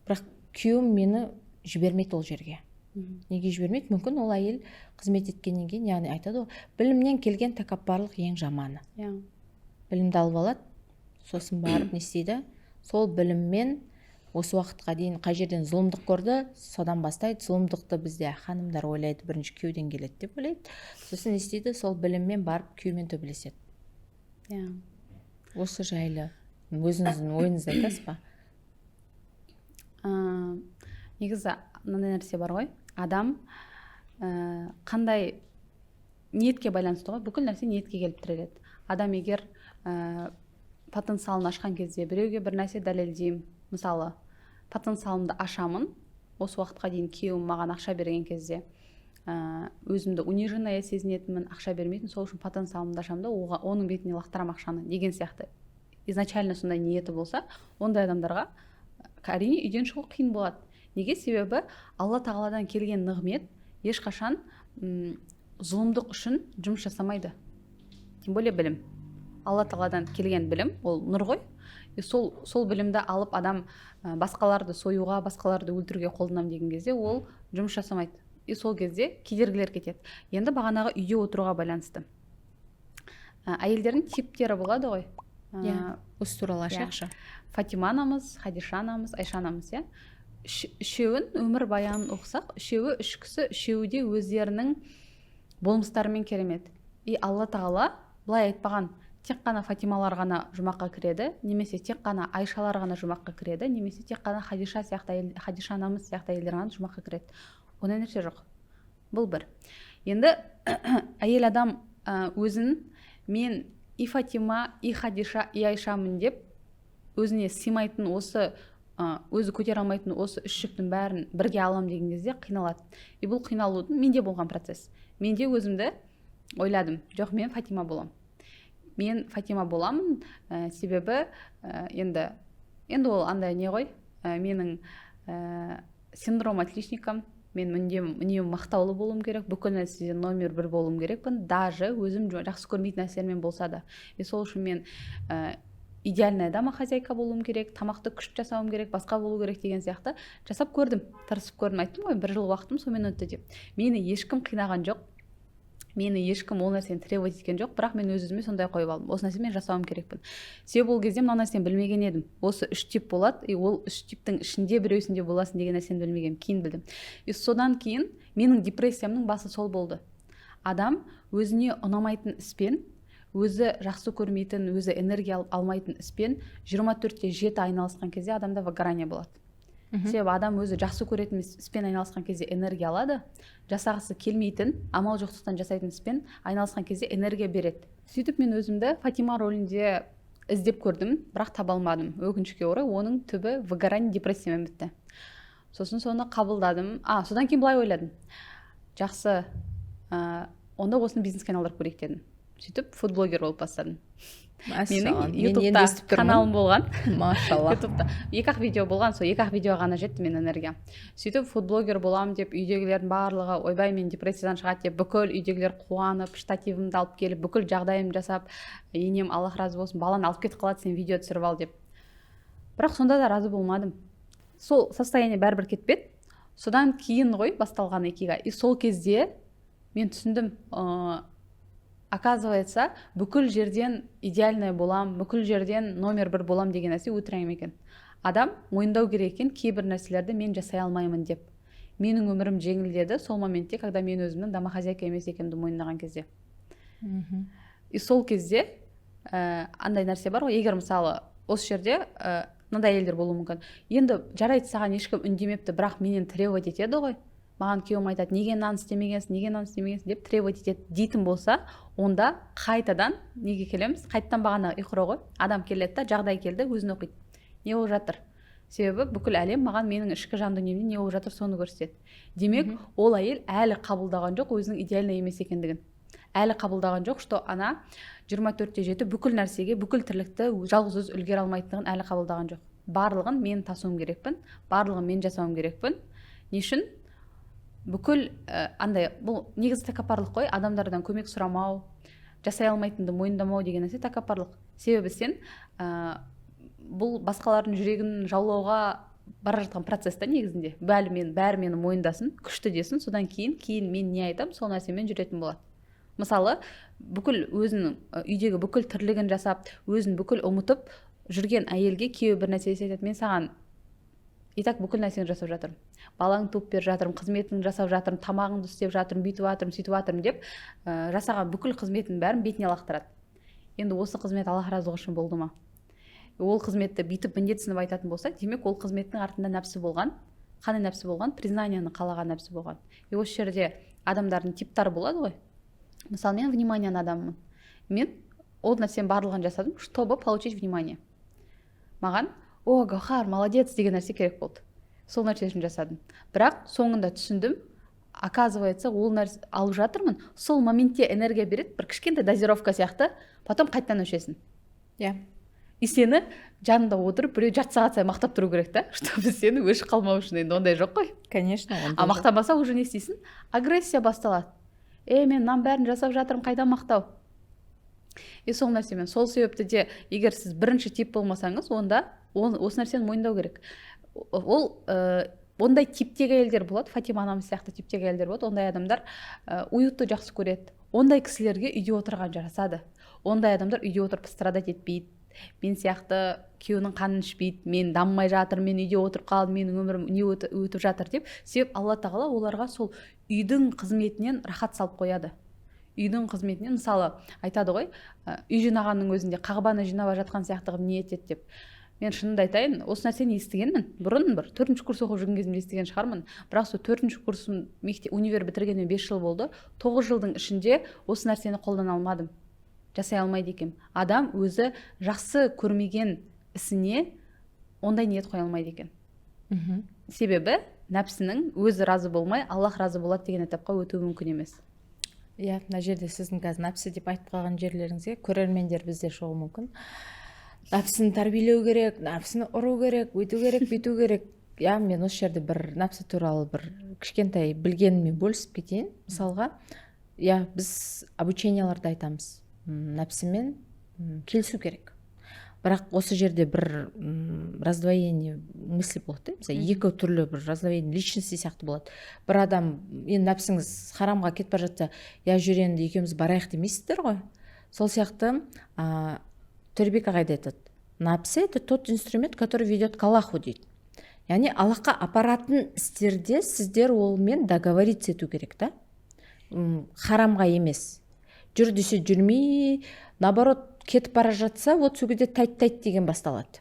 бірақ күйеуім мені жібермейді ол жерге. Неге жібермейді? Мүмкін ол әйел қызмет еткеннен кейін, яғни айтады ғой, білімнен келген тәкаппарлық ең жаманы. Білімді алып алады, сосын барып не істейді? Сол біліммен осы уақытқа дейін қай жерден зұлымдық көрді, содан бастайды. Зұлымдықты бізде ханымдар ойлайды, бірінші күйеуден келеді деп ойлайды. Сосын не істейді? Сол біліммен барып күйеумен төбелеседі. Осы жайлы өзіңіздің ойыңызды айтасыз ба? Негізі мынандай нәрсе бар ғой, адам қандай ниетке байланысты ғой, бүкіл нәрсе ниетке келіп тіреледі. Адам егер потенциалын ашқан кезде біреуге бір нәрсе дәлелдеймін, мысалы, потенциалымды ашамын, осы уақытқа дейін күйеуім маған ақша берген кезде өзімді униженная сезінетінмін, ақша бермейтін, сол үшін потенциалымды ашамын да оның бетіне лақтырам ақшаны деген сияқты изначально сондай ниеті болса, ондай адамдарға әрине үйден шығу қиын болады. Неге? Себебі алла тағаладан келген нығмет ешқашан зұлымдық үшін жұмыс жасамайды. Тем более білім. Алла тағаладан келген білім ол нұр ғой. Сол білімді алып адам басқаларды союға, басқаларды өлтіруге қолданам деген кезде ол жұмыс жасамайды. Сол кезде кедергілер кетеді. Енді бағанағы үйде отыруға байланысты. Әйелдердің типтері болады ғой. Осы туралы ашайықшы. Фатима анамыз, Хадиша анамыз, Айша анамыз, үшеуін өмір баянын оқысақ, үш кісі үшеуі де өздерінің болмыстарымен керемет. Алла тағала былай айтпаған, тек қана Фатималар ғана жұмаққа кіреді, немесе тек қана Айшалар ғана жұмаққа кіреді, немесе тек қана Хадиша анамыз сияқты әйелдер ғана жұмаққа кіреді. Ондай нәрсе жоқ. Бұл бір. Енді әйел адам өзін мен и Фатима, и Хадиша, и Айшамын деп өзіне сыймайтын осы өзі көтере алмайтын осы үш жүктің бәрін бірге алам деген кезде қиналады. Бұл қиналудың менде болған процесс. Менде өзімді ойладым, жоқ, мен Фатима боламын. Мен Фатима боламын, себебі енді ол андай не ғой, менің синдром отличника, мен үнемі мақтаулы болуым керек, бүкіл нәрседен номер 1 болуым керекпін, даже өзім жақсы көрмейтін нәрселермен болса да. Сол үшін мен идеальная домохозяйка болуым керек, тамақты күшті жасауым керек, басқа болу керек деген сияқты жасап көрдім, тырысып көрдім, айттым ғой, 1 жыл уақытым сонымен өтті деп. Мені ешкім қинаған жоқ, мені ешкім ол нәрсені требовать еткен жоқ, бірақ мен өз-өзіме сондай қойып алдым. Осы нәрсені мен жасауым керекпін. Себебі ол кезде мына нәрсені білмеген едім. Осы 3 тип болады, ол 3 типтің ішінде біреусінде боласың деген нәрсені білмегенмін, кейін білдім. Содан кейін менің депрессиямның басы сол болды. Адам өзіне ұнамайтын іспен, өзі жақсы көрмейтін, өзі энергия алмайтын іспен 24/7 айналысқан кезде адамда выгорание болады. Себебі адам өзі жақсы көретін іспен айналысқан кезде энергия алады, жасағысы келмейтін, амал жоқтықтан жасайтын іспен айналысқан кезде энергия береді. Сөйтіп мен өзімді Фатима рөлінде іздеп көрдім, бірақ таба алмадым. Өкінішке орай, оның түбі выгорание, депрессиямен бітті. Сосын соны қабылдадым. Содан кейін былай ойладым. Жақсы, онда осыны бизнеске айналдырып көрейік дедім. Сөйтіп фудблогер болып бастадым. Менің ютубта каналым болған. Машалла. Ютубта 2-ақ видео болған, сол 2-ақ видео ғана жетті мен энергия. Сөйтіп фудблогер боламын деп үйдегілердің барлығы ойбай мен депрессиядан шығады деп бүкіл үйдегілер қуанып, штативімді алып келіп, бүкіл жағдайымды жасап, енем Аллах разы болсын, баланы алып кетіп қалады, сен видео түсіріп ал деп. Бірақ сонда да разы болмадым. Сол состояние бәрібір кетпеді. Содан кейін ғой басталған икига. Сол кезде мен түсіндім, оказывается, бүкіл жерден идеальный болам, бүкіл жерден номер 1 болам деген нәрсе өтірік екен. Адам мойындау керек екен, кейбір нәрселерді мен жасай алмаймын деп. Менің өмірім жеңілдеді сол моментте, когда мен өзімнің домохозяйка емес екенімді мойындаған кезде. Сол кезде андай нәрсе бар ғой, егер мысалы осы жерде мынандай әйелдер болуы мүмкін. Енді жарайды, саған ешкім үндемепті, бірақ менен требовать етеді ғой. Маған күйеуім айтады, неге нан істемегенсің деп требовать етеді дейтін болса, онда қайтадан неге келеміз? Қайттан бағана ұйқыра ғой. Адам келеді да, жағдай келді, өзін оқиды. Не болып жатыр? Себебі бүкіл әлем маған менің ішкі жан дүниемде не болып жатыр, соны көрсетеді. Демек, ол әйел әлі қабылдаған жоқ өзінің идеальный емес екендігін. Әлі қабылдаған жоқ, что ана 24/7 бүкіл нәрсеге, бүкіл тірлікті жалғыз өзі үлгере алмайтындығын әлі қабылдаған жоқ. Барлығын мен тасуым керекпін, барлығын мен жасауым керекпін. Не үшін? Бүкіл андай, бұл негізі тәкаппарлық қой, адамдардан көмек сұрамау, жасай алмайтынды мойындамау деген нәрсе тәкаппарлық. Себебі сен бұл басқалардың жүрегін жаулауға бара жатқан процесста негізінде. Бәрі мені мойындасын, күшті десін, содан кейін мен не айтам, сол нәрсемен жүретін болады. Мысалы, бүкіл өзінің үйдегі бүкіл тірлігін жасап, өзін бүкіл ұмытып жүрген әйелге күйеуі бір нәрсе айтады, мен саған итак бүкіл нәрсені жасап жатырмын. Балаңды туып беріп жатырмын, қызметіңді жасап жатырмын, тамағыңды істеп жатырмын, бүйтіп жатырмын, сөйтіп жатырмын деп жасаған бүкіл қызметтің бәрін бетіне лақтырады. Енді осы қызмет Аллах разылығы үшін болды ма? Ол қызметті бүйтіп міндетсініп айтатын болса, демек ол қызметтің артында нәпсі болған. Қандай нәпсі болған? Признанияны қалаған нәпсі болған. Осы жерде адамдардың типтары болады ғой. Мысалы, мен вниманияны адаммын. Мен ол нәрсенің барлығын жасадым, чтобы получить внимание. Маған о, Гаухар, молодец деген нәрсе керек болды. Сол нәрсе үшін жасадым. Бірақ соңында түсіндім, оказывается, ол нәрсе алып жатырмын, сол моментте энергия береді, бір кішкентай дозировка сияқты, потом қайттан өшесін. и сені жанында отырып біреу жарты сағат сайын мақтап тұру керек та, чтобы сені өшіп қалмау үшін. Енді ондай жоқ қой. Конечно, А мақтамаса уже не істейсің? Агрессия басталады. Мен мынаның бәрін жасап жатырмын, қайда мақтау? И сол нәрсемен, сол себепті де егер сіз бірінші тип болмасаңыз, онда осы нәрсені мойындау керек. Ол ондай типтегі әйелдер болады, Фатима анамыз сияқты типтегі әйелдер болады, ондай адамдар уютты жақсы көреді. Ондай кісілерге үйде отырған жарасады. Ондай адамдар үйде отырып страдать етпейді. Мен сияқты күйеуінің қанын ішпейді, мен дамымай жатыр, мен үйде отырып қалдым, менің өмірім не өтіп жатыр деп. Себеп Алла тағала оларға сол үйдің қызметінен рахат салып қояды. Үйдің қызметінен, мысалы, айтады ғой, үй жинағанның өзінде қағбаны жинап жатқан сияқты қылып ниет ет деп. Мен шынымды айтайын, осы нәрсені естігенмін. Бұрын 4-ші курс оқып жүрген кезімде естіген шығармын. Бірақ сол 4-ші курсым универ бітіргеніме 5 жыл болды. 9 жылдың ішінде осы нәрсені қолдана алмадым. Жасай алмайды екем. Адам өзі жақсы көрмеген ісіне ондай ниет қоя алмайды екен. Себебі нәпсінің өзі разы болмай, Аллах разы болады деген этапқа өтуі мүмкін емес. Иә, мына жерде сіздің қазір нәпсі деп айтып қалған жерлеріңізге көрермендер бізде шығуы мүмкін. Нәпсіні тәрбиелеу керек, нәпсіні ұру керек, өйту керек, бүйту керек. Иә, мен осы жерде бір нәпсі туралы бір кішкентай білгеніммен бөлісіп кетейін. Мысалға, иә, біз обученияларда айтамыз, нәпсімен келісу керек. Бірақ осы жерде бір раздвоение мысли болады. Мысалы, екі түрлі бір раздвоение личности сияқты болады. Бір адам, енді нәпсіңіз харамға кетіп бара жатса, я жүр енді екеуміз барайық демейсіздер ғой. Сол сияқты Төребек ағай айтады, нәпсі это тот инструмент, который ведет к Аллаху дейді. Яғни Аллахқа апаратын істерде сіздер олмен договориться ету керек та. Харамға емес. Жүр десе жүрмей, наоборот, кетіп бара жатса, вот сол кезде тайт деген басталады.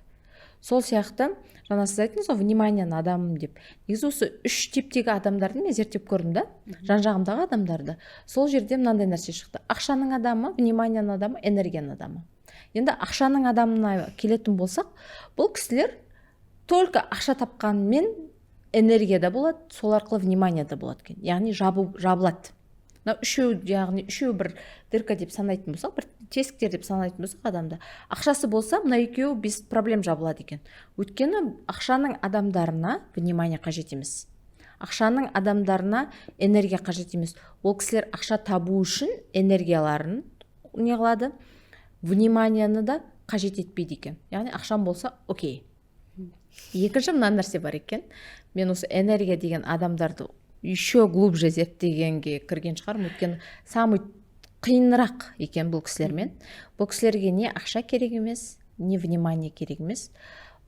Сол сияқты, жаңа сіз айттыңыз ғой, вниманияны адамым деп. Негізі осы 3 типтегі адамдарды мен зерттеп көрдім да, жан-жағымдағы адамдарды. Сол жерде мынандай нәрсе шықты. Ақшаның адамы, вниманияның адамы, энергияның адамы. Енді ақшаның адамына келетін болсақ, бұл кісілер только ақша тапқанмен энергияда болады, сол арқылы вниманияда болады екен. Яғни жабылады. Үшеу бір дырка деп санайтын болсақ, бір тесіктер деп санайтын болсақ адамда. Ақшасы болса, мына екеуі без проблем жабылады екен. Өйткені ақшаның адамдарына внимание қажет емес. Ақшаның адамдарына энергия қажет емес. Ол кісілер ақша табу үшін энергияларын не қылады, вниманияны да қажет етпейді екен. Яғни ақшам болса, окей. Екінші мына нәрсе бар екен. Мен осы энергия деген адамдарды еще глубже зерттегенге кірген шығармын. Өйткені самый қиынырақ екен бұл кісілермен. Бұл кісілерге не ақша керек емес, не внимание керек емес.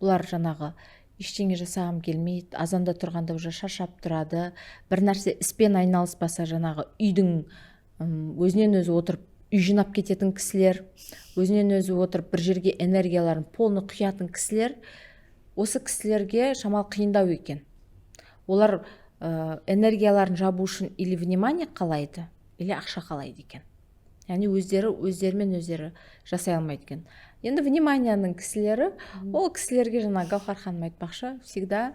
Бұлар жаңағы ештеңе жасағым келмейді, азанда тұрғанда уже шаршап тұрады. Бір нәрсе іспен айналыспаса, жаңағы үйдің өзінен өзі отырып үй жинап кететін кісілер, өзінен өзі отырып бір жерге энергияларын полны құятын кісілер, осы кісілерге шамалы қиындау екен. Олар энергияларын жабу үшін или внимание қалайды, или ақша қалайды екен. Яғни өздерімен өздері жасай алмайды екен. Енді вниманияның кісілері, ол кісілерге жаңа Гаухар ханым айтпақшы, всегда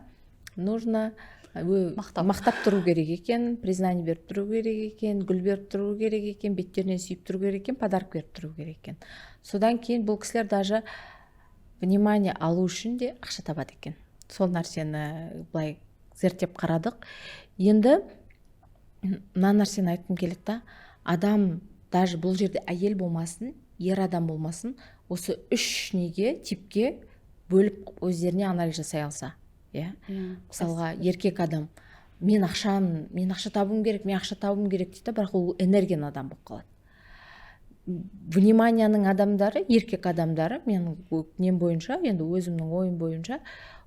нужно мақтап тұру керек екен, признание беріп тұру керек екен, гүл беріп тұру керек екен, беттерінен сүйіп тұру керек екен, подарок беріп тұру керек екен. Содан кейін бұл кісілер даже внимание алу үшін де ақша табады екен. Сол нәрсені былай зерттеп қарадық. Енді мына нәрсені айтқым келеді да, адам даже бұл жерде әйел болмасын, ер адам болмасын, осы 3 неге, типке бөліп өздеріне анализ жасай алса. Мысалға, еркек адам, мен ақша табуым керек дейді, бірақ ол энергияның адам болып қалады. Вниманияның адамдары, еркек адамдары, менің нем бойынша, енді өзімнің ойым бойынша,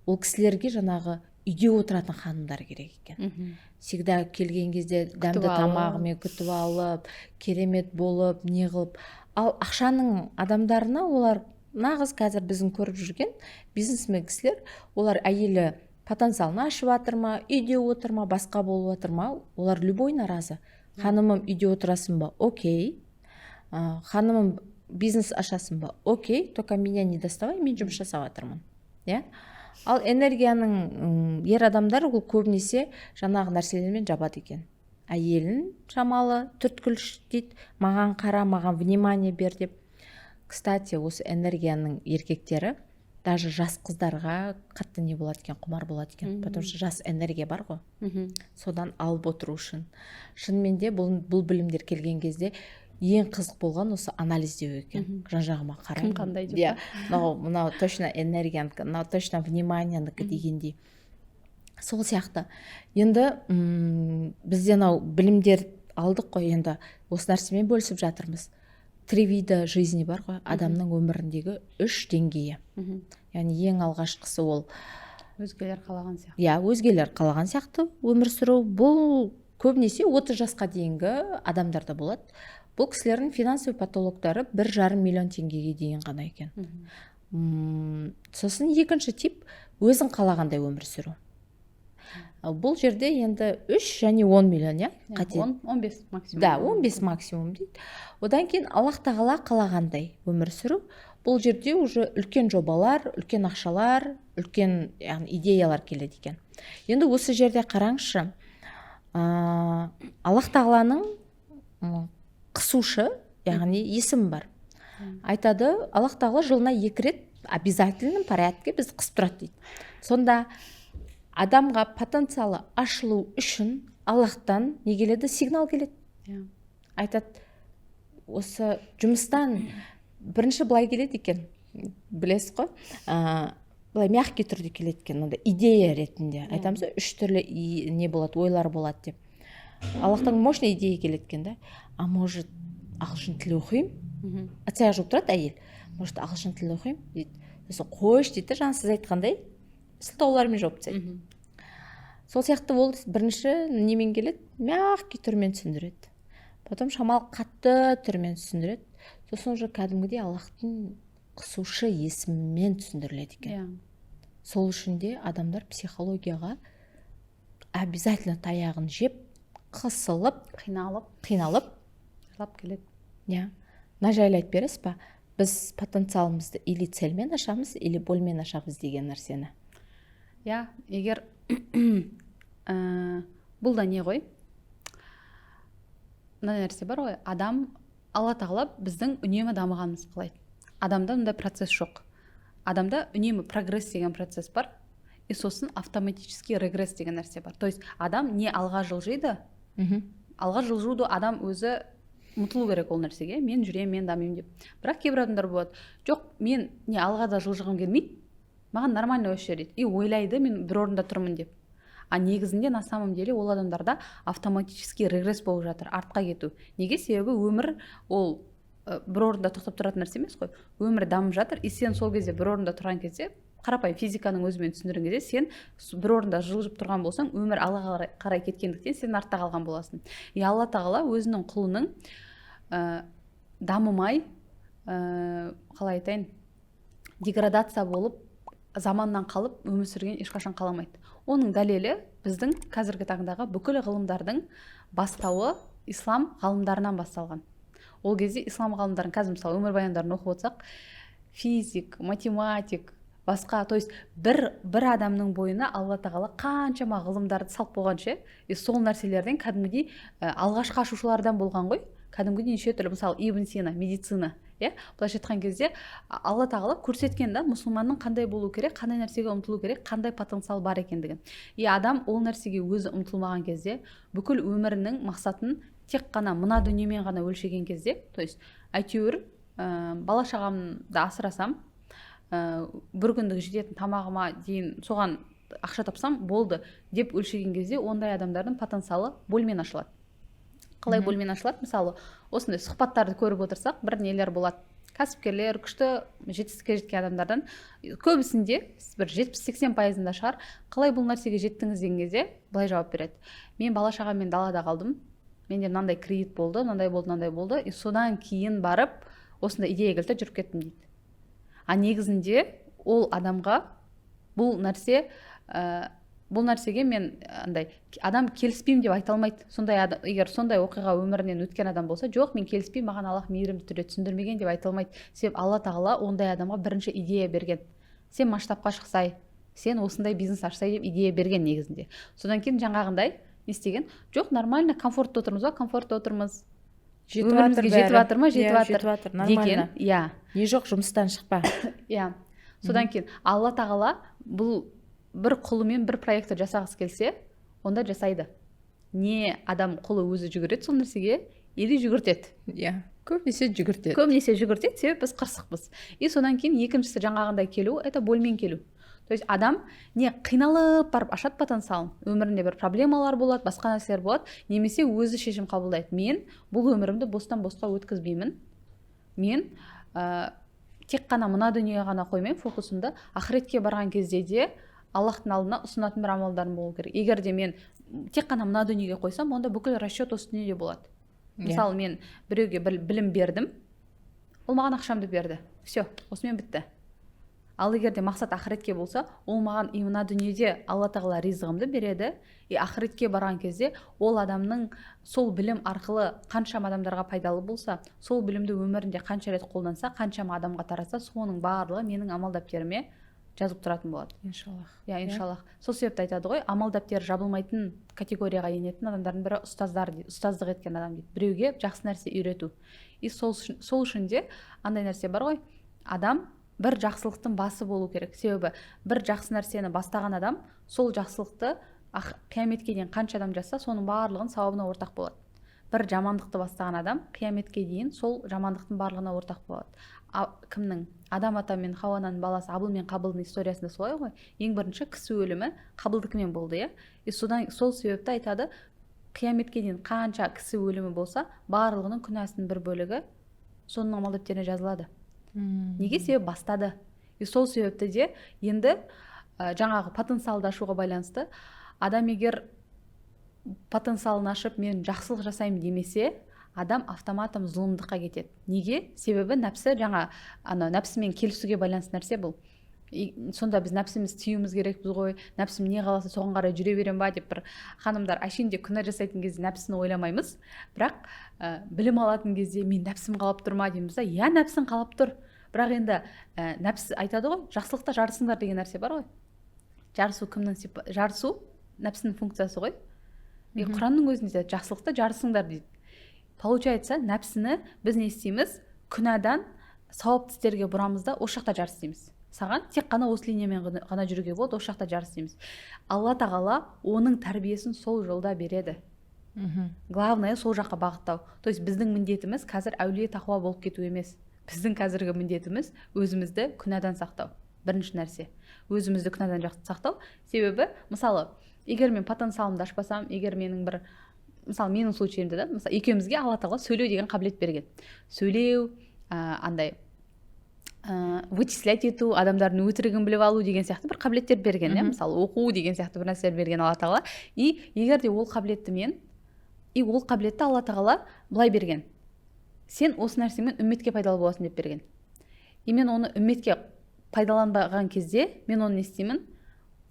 ол кісілерге жаңағы үйде отыратын ханымдар керек екен. Всегда келген кезде дәмді тамағымен күтіп алып, керемет болып, не қылып. Ал ақшаның адамдарына олар нағыз қазір біздің көріп жүрген бизнесмен кісілер, олар әйелі потенциалын ашып жатыр ма, үйде отыр ма, басқа болып жатыр ма, олар любойына разы. Ханымым үйде отырасың ба? Окей. Ханымым бизнес ашасың ба? Окей, только меня не доставай, мен жұмыс жасап жатырмын. Ал энергияның ер адамдар ол көбінесе жаңағы нәрселермен жабады екен. Әйелін шамалы түрткіл дейді, маған қара, маған внимание бер деп. кстати, осы энергияның еркектері даже жас қыздарға қатты не болады екен, құмар болады екен, потому что жас энергия бар ғой, содан алып отыру үшін. Шынымен де бұл білімдер келген кезде ең қызық болған осы анализдеу екен. Жан жағыма қараймын, кім қандай деп иә, мынау точно энергиянікі, мынау точно вниманиенікі дегендей. Сол сияқты енді бізде анау білімдер алдық қой, енді осы нәрсемен бөлісіп жатырмыз. 3 вида жизни бар ғой, адамның өміріндегі 3 деңгейі. Яғни ең алғашқысы ол өзгелер қалаған сияқты. Иә, өзгелер қалаған сияқты өмір сүру. Бұл көбінесе 30 жасқа дейінгі адамдарда болады. Бұл кісілердің финансовый потолоктары 1,5 миллион теңгеге дейін ғана екен. Сосын екінші тип өзің қалағандай өмір сүру. Бұл жерде енді 3 және 10 миллион, иә? 15 максимум. Да, 15 максимум дейді. Одан кейін Аллах тағала қалағандай өмір сүру. Бұл жерде уже үлкен жобалар, үлкен ақшалар, үлкен идеялар келеді екен. Енді осы жерде қараңызшы, Аллах тағаланың қысушы, яғни есім бар. Айтады, Аллах тағала жылына 2 рет обязательном порядке біз қысып тұрады дейді. Сонда адамға потенциалы ашылу үшін Аллахтан не келеді? Сигнал келеді. Айтады, осы жұмыстан бірінші былай келеді екен, білесіз ғой, былай мягкий түрде келеді екен, идея ретінде. Айтамыз, 3 түрлі не болады, ойлар болады деп. Аллахтан мощный идея келеді екен, да? А может, ағылшын тілі оқимын? Аяқ жуып тұрады әйел. Может, ағылшын тілі оқимын дейді. Сосын қойшы дейді, жаңа сіз айтқандай, сылтаулармен жауып тастайды. Сол сияқты ол бірінші немен келеді? Мягкий түрмен түсіндіреді. Потом шамал қатты түрмен түсіндіреді. Сосын уже кәдімгідей Аллахтың қысушы есімімен түсіндіріледі екен. Сол үшін де адамдар психологияға обязательно таяғын жеп, қысылып, қиналып жылап келеді. Мына жайлы айтып бересіз ба? Біз потенциалымызды или цельмен ашамыз, или болмен ашамыз деген нәрсені. Егер бұл да не ғой? Мына нәрсе бар ғой, адам, Алла тағала біздің үнемі дамығанымыз қалайды. Адамда мұндай процесс жоқ. Адамда үнемі прогресс деген процесс бар, и сосын автоматический регресс деген нәрсе бар. То есть адам не алға жылжиды, алға жылжуды адам өзі ұмтылу керек ол нәрсеге. Мен жүремін, мен дамимын деп. Бірақ кейбір адамдар болады, жоқ, мен не алға да жылжығым келмейді, маған нормально осы жер дейді. И ойлайды, мен бір орында тұрмын деп. А негізінде на самом деле ол адамдарда автоматический регресс болып жатыр, артқа кету. Неге? Себебі өмір ол бір орында тоқтап тұратын нәрсе емес қой. Өмір дамып жатыр, и сен сол кезде бір орында тұрған кезде, қарапайым физиканың өзімен түсіндірген кезде, сен бір орында жылжып тұрған болсаң, өмір алға қарай кеткендіктен сен артта қалған боласың. И Алла тағала өзінің құлының дамымай, қалай айтайын, деградация болып, заманнан қалып өмір сүрген ешқашан қаламайды. Оның дәлелі біздің қазіргі таңдағы бүкіл ғылымдардың бастауы ислам ғалымдарынан басталған. Ол кезде ислам ғалымдарын, қазір мысалы өмірбаяндарын оқып отырсақ, физик, математик, басқа, то есть бір адамның бойына Алла тағала қаншама ғылымдарды салып болған ше, и сол нәрселерден кәдімгідей алғашқы ашушылардан болған ғой, кәдімгідей неше түрлі, мысалы Ибн Сина, медицина, былайша айтқан кезде Алла тағала көрсеткен да мұсылманның қандай болу керек, қандай нәрсеге ұмтылу керек, қандай потенциал бар екендігін. И адам ол нәрсеге өзі ұмтылмаған кезде, бүкіл өмірінің мақсатын тек қана мына дүниемен ғана өлшеген кезде, то есть әйтеуір бала шағамды асырасам, бір күндік жететін тамағыма дейін соған ақша тапсам болды деп өлшеген кезде, ондай адамдардың потенциалы бөлмен ашылады. Қалай бөлмен ашылады? Мысалы, осындай сұхбаттарды көріп отырсақ, бір нелер болады. Кәсіпкерлер, күшті жетістікке жеткен адамдардан көбісінде бір 70-80%-ында шығар, қалай бұл нәрсеге жеттіңіз деген кезде былай жауап береді. Мен бала шағаммен далада қалдым. Менде мынандай кредит болды, мынандай болды, и содан кейін барып осындай идея келді, жүріп кеттім дейді. А негізінде ол адамға бұл нәрсеге мен адам келіспеймін деп айта алмайды. Егер сондай оқиға өмірінен өткен адам болса, жоқ, мен келіспеймін, маған Аллах мейірімді түрде түсіндірмеген деп айта алмайды. Себебі Алла тағала ондай адамға бірінші идея берген. Сен масштабқа шықсай, сен осындай бизнес ашсай деп идея берген негізінде. Содан кейін жаңағындай не істеген? Жоқ, нормально, комфортта отырмыз ба? Комфортта отырмыз. өмірімізге жетіп жатыр ма, жетіп жетіп жатыр жатыр, деген. нормально. Не жоқ, жұмыстан шықпа. Иә. Содан кейін Алла тағала бұл бір құлымен бір проектті жасағысы келсе, онда жасайды. Не адам құлы өзі жүгіреді сол нәрсеге, или жүгіртеді. Иә, көбінесе жүгіртеді. Көбінесе жүгіртеді, себебі біз қырсықпыз. И содан кейін екіншісі жаңағындай келу, это больмен келу. То есть адам не қиналып барып ашады потенциалын, өмірінде бір проблемалар болады, басқа нәрселер болады, немесе өзі шешім қабылдайды. Мен бұл өмірімді бостан босқа өткізбеймін. Мен тек қана мына дүниеге ғана қоймай фокусымды ақыретке барған кезде де Аллахтың алдына ұсынатын бір амалдарым болу керек. Егер де мен тек қана мына дүниеге қойсам, онда бүкіл расчет осы дүниеде болады. Мысалы, мен біреуге білім бердім, ол маған ақшамды берді. Все, осымен бітті. Ал егер де мақсат ақыретке болса, ол маған и мына дүниеде Алла тағала ризығымды береді, и ақыретке барған кезде ол адамның сол білім арқылы қаншама адамдарға пайдалы болса, сол білімді өмірінде қанша рет қолданса, қаншама адамға таратса, соның барлығы менің амал дәптеріме жазып тұратын болады. Иншаллах. Иә, иншаллах. Сол себепті айтады ғой, амал дәптері жабылмайтын категорияға енетін адамдардың бірі ұстаздар дейді, ұстаздық еткен адам дейді. Біреуге жақсы нәрсе үйрету. И сол үшін де андай нәрсе бар ғой, адам бір жақсылықтың басы болу керек. Себебі бір жақсы нәрсені бастаған адам сол жақсылықты қияметке дейін қанша адам жасса, соның барлығын сауабына ортақ болады. Бір жамандықты бастаған адам қияметке дейін сол жамандықтың барлығына ортақ болады. Кімнің? Адам ата мен Хауананың баласы Абыл мен Қабылдың историясында солай ғой. Ең бірінші кісі өлімі Қабылдікімен болды, иә. И содан сол себепті айтады, қияметке дейін қанша кісі өлімі болса, барлығының күнәсінің бір бөлігі соның амал дәптеріне жазылады. Неге? Себебі бастады. И сол себепті де енді жаңағы потенциалды ашуға байланысты адам егер потенциалын ашып мен жақсылық жасаймын демесе, адам автоматом зұлымдыққа кетеді. Неге? Себебі нәпсі нәпсімен келісуге байланысты нәрсе бұл. Сонда біз нәпсіміз тиюіміз керекпіз ғой, нәпсім не қаласа соған қарай жүре берем ба деп бір ханымдар әшейінде күнә жасайтын кезде нәпсіні ойламаймыз. Бірақ білім алатын кезде мен нәпсім қалап тұр ма дейміз да, иә, нәпсің қалап тұр. Бірақ енді нәпсі айтады ғой, жақсылықта жарысыңдар деген нәрсе бар ғой. Жарысу кімнің жарысу нәпсінің функциясы ғой. Құранның өзінде жақсылықта жарысыңдар дейді. Получается, нәпсіні біз не істейміз? Күнәдан сауапты істерге бұрамыз да, осы жақта жарыс істейміз. Саған тек қана осы линиямен ғана жүруге болады, осы жақта жарыс істейміз. Алла тағала оның тәрбиесін сол жолда береді. Главное сол жаққа бағыттау. То есть біздің міндетіміз қазір әулие тақуа болып кету емес. Біздің қазіргі міндетіміз өзімізді күнәдан сақтау. Бірінші нәрсе. Өзімізді күнәдан сақтау. Себебі, мысалы, егер мен потенциалымды ашпасам, егер мысалы менің случайымда да, мысалы екеумізге Алла тағала сөйлеу деген қабілет берген. Сөйлеу, вычислять ету, адамдардың өтірігін біліп алу деген сияқты бір қабілеттер берген, мысалы оқу деген сияқты бір нәрселер берген Алла тағала. И егер де ол қабілетті ол қабілетті Алла тағала былай берген. Сен осы нәрсемен үмметке пайдалы боласың деп берген. И мен оны үмметке пайдаланбаған кезде мен оны не істеймін?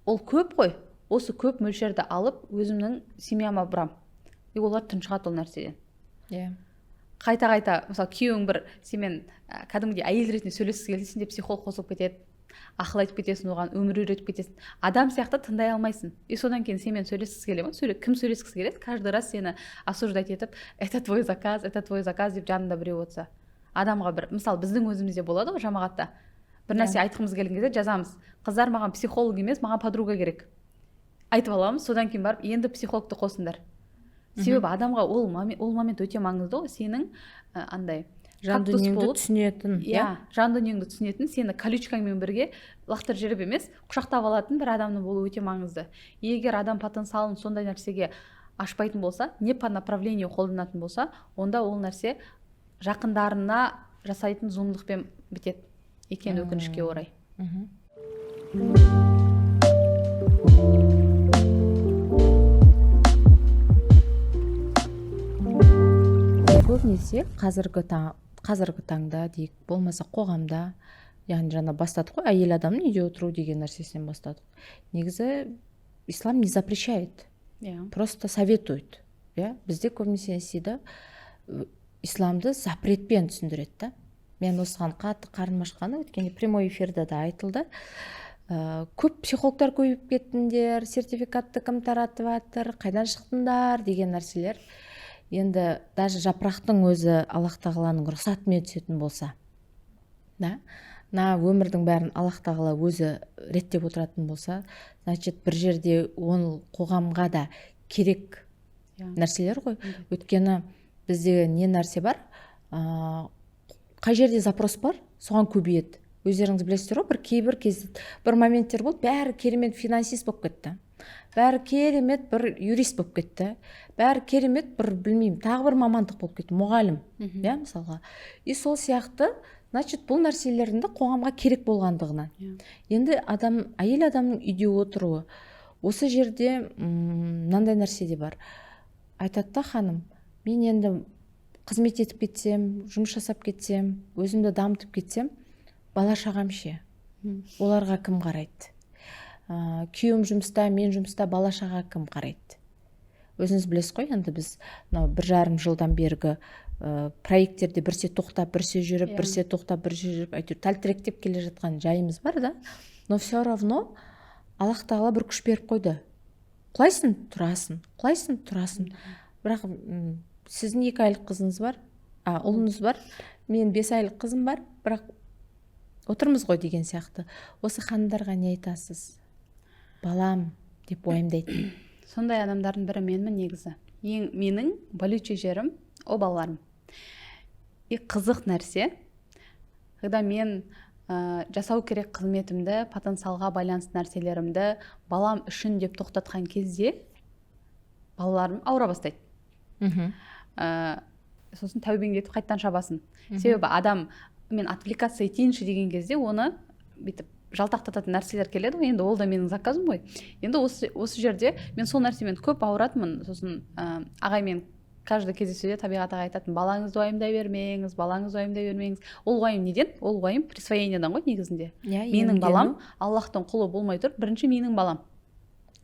Ол көп қой. Осы көп мөлшерді алып өзімнің семьяма бұрам. И олар тұншығады ол нәрседен. Иә. Қайта, мысалы, күйеуің бір сенімен кәдімгідей әйел ретінде сөйлескісі келді, сенде психолог қосылып кетеді, ақыл айтып кетесің, оған өмір үйретіп кетесің. Адам сияқты тыңдай алмайсың. И содан кейін сенімен сөйлескісі келе ма? Кім сөйлескісі келеді? Каждый раз сені осуждать етіп, это твой заказ деп жанында біреу отырса. Адамға бір, мысалы, біздің өзімізде болады ғой жамағатта. Бір нәрсе айтқымыз келген кезде жазамыз. Қыздар, маған психолог емес, маған подруга керек. Айтып аламыз, содан кейін барып, енді психологты қосыңдар. Себебі адамға ол момент өте маңызды ғой, сенің андай жан дүниеңді түсінетін, жан дүниеңді түсінетін, сені колючкаңмен бірге лақтырып жіберіп емес, құшақтап алатын бір адамның болуы өте маңызды. Егер адам потенциалын сондай нәрсеге ашпайтын болса, не по направлению қолданатын болса, онда ол нәрсе жақындарына жасайтын зұлымдықпен бітеді екен, өкінішке орай. Көбінесе қазіргі таңда дейік, болмаса қоғамда, яғни жаңа бастадық қой, әйел адамның үйде отыру деген нәрсесінен бастадық. Негізі ислам не запрещает, просто советует. Бізде көбінесе несейді исламды запретпен түсіндіреді да. Мен осыған қатты қарным ашқаны, өткенде прямой эфирде да айтылды. Көп психологтар көбейіп кеттіңдер, сертификатты кім таратып жатыр, қайдан шықтыңдар деген нәрселер. енді даже жапырақтың өзі Аллах тағаланың рұқсатымен түсетін болса, да, мына өмірдің бәрін Аллах тағала өзі реттеп отыратын болса, значит бір жерде ол қоғамға да керек нәрселер ғой. Өйткені бізде не нәрсе бар, қай жерде запрос бар, соған көбейеді. Өздеріңіз білесіздер ғой, кейбір кезде бір моменттер болды, бәрі керемет финансист болып кетті, бәрі керемет бір юрист болып кетті, бәрі керемет бір білмеймін тағы бір мамандық болып кетті, мұғалім, иә, мысалға. И сол сияқты, значит бұл нәрселердің қоғамға керек болғандығына. Енді әйел адамның үйде отыруы, осы жерде мынандай нәрсе де бар. Айтады да ханым, мен енді қызмет етіп кетсем, жұмыс жасап кетсем, өзімді дамытып кетсем, бала шағам ше, оларға кім қарайды? Күйеуім жұмыста, мен жұмыста, бала шаға кім қарайды? Өзіңіз білесіз ғой, енді біз 1,5 жылдан бергі проекттерде бірсе тоқтап, бірсе жүріп, бірсе тоқтап, бірсе жүріп, әйтеуір тәлтіректеп келе жатқан жайымыз бар да. Но все равно Аллах тағала бір күш беріп қойды. Құлайсың, тұрасың, құлайсың, тұрасың. Бірақ сіздің 2 айлық қызыңыз бар, ұлыңыз бар, мен 5 айлық қызым бар, бірақ отырмыз ғой деген сияқты. Осы хандарға не айтасыз? Балам деп уайымдайтын. Сондай адамдардың бірі менмін негізі. Менің болючий жерім о балаларым. И қызық нәрсе, когда мен жасау керек қызметімді, потенциалға байланысты нәрселерімді балам үшін деп тоқтатқан кезде балаларым ауыра бастайды. Сосын тәубеңдетіп қайттан шабасын. Себебі адам мен отвлекаться етейінші деген кезде оны бүйтіп жалтақтататын нәрселер келеді ғой, енді ол да менің заказым ғой. Енді осы жерде мен сол нәрсемен көп ауыратынмын. Сосын ағаймен каждый кездесуде табиғат ағай айтатын, балаңызды уайымдай бермеңіз, балаңызды уайымдай бермеңіз. Ол уайым неден? Ол уайым присвоениедан ғой негізінде. Менің балам Аллахтың құлы болмай тұр, бірінші менің балам.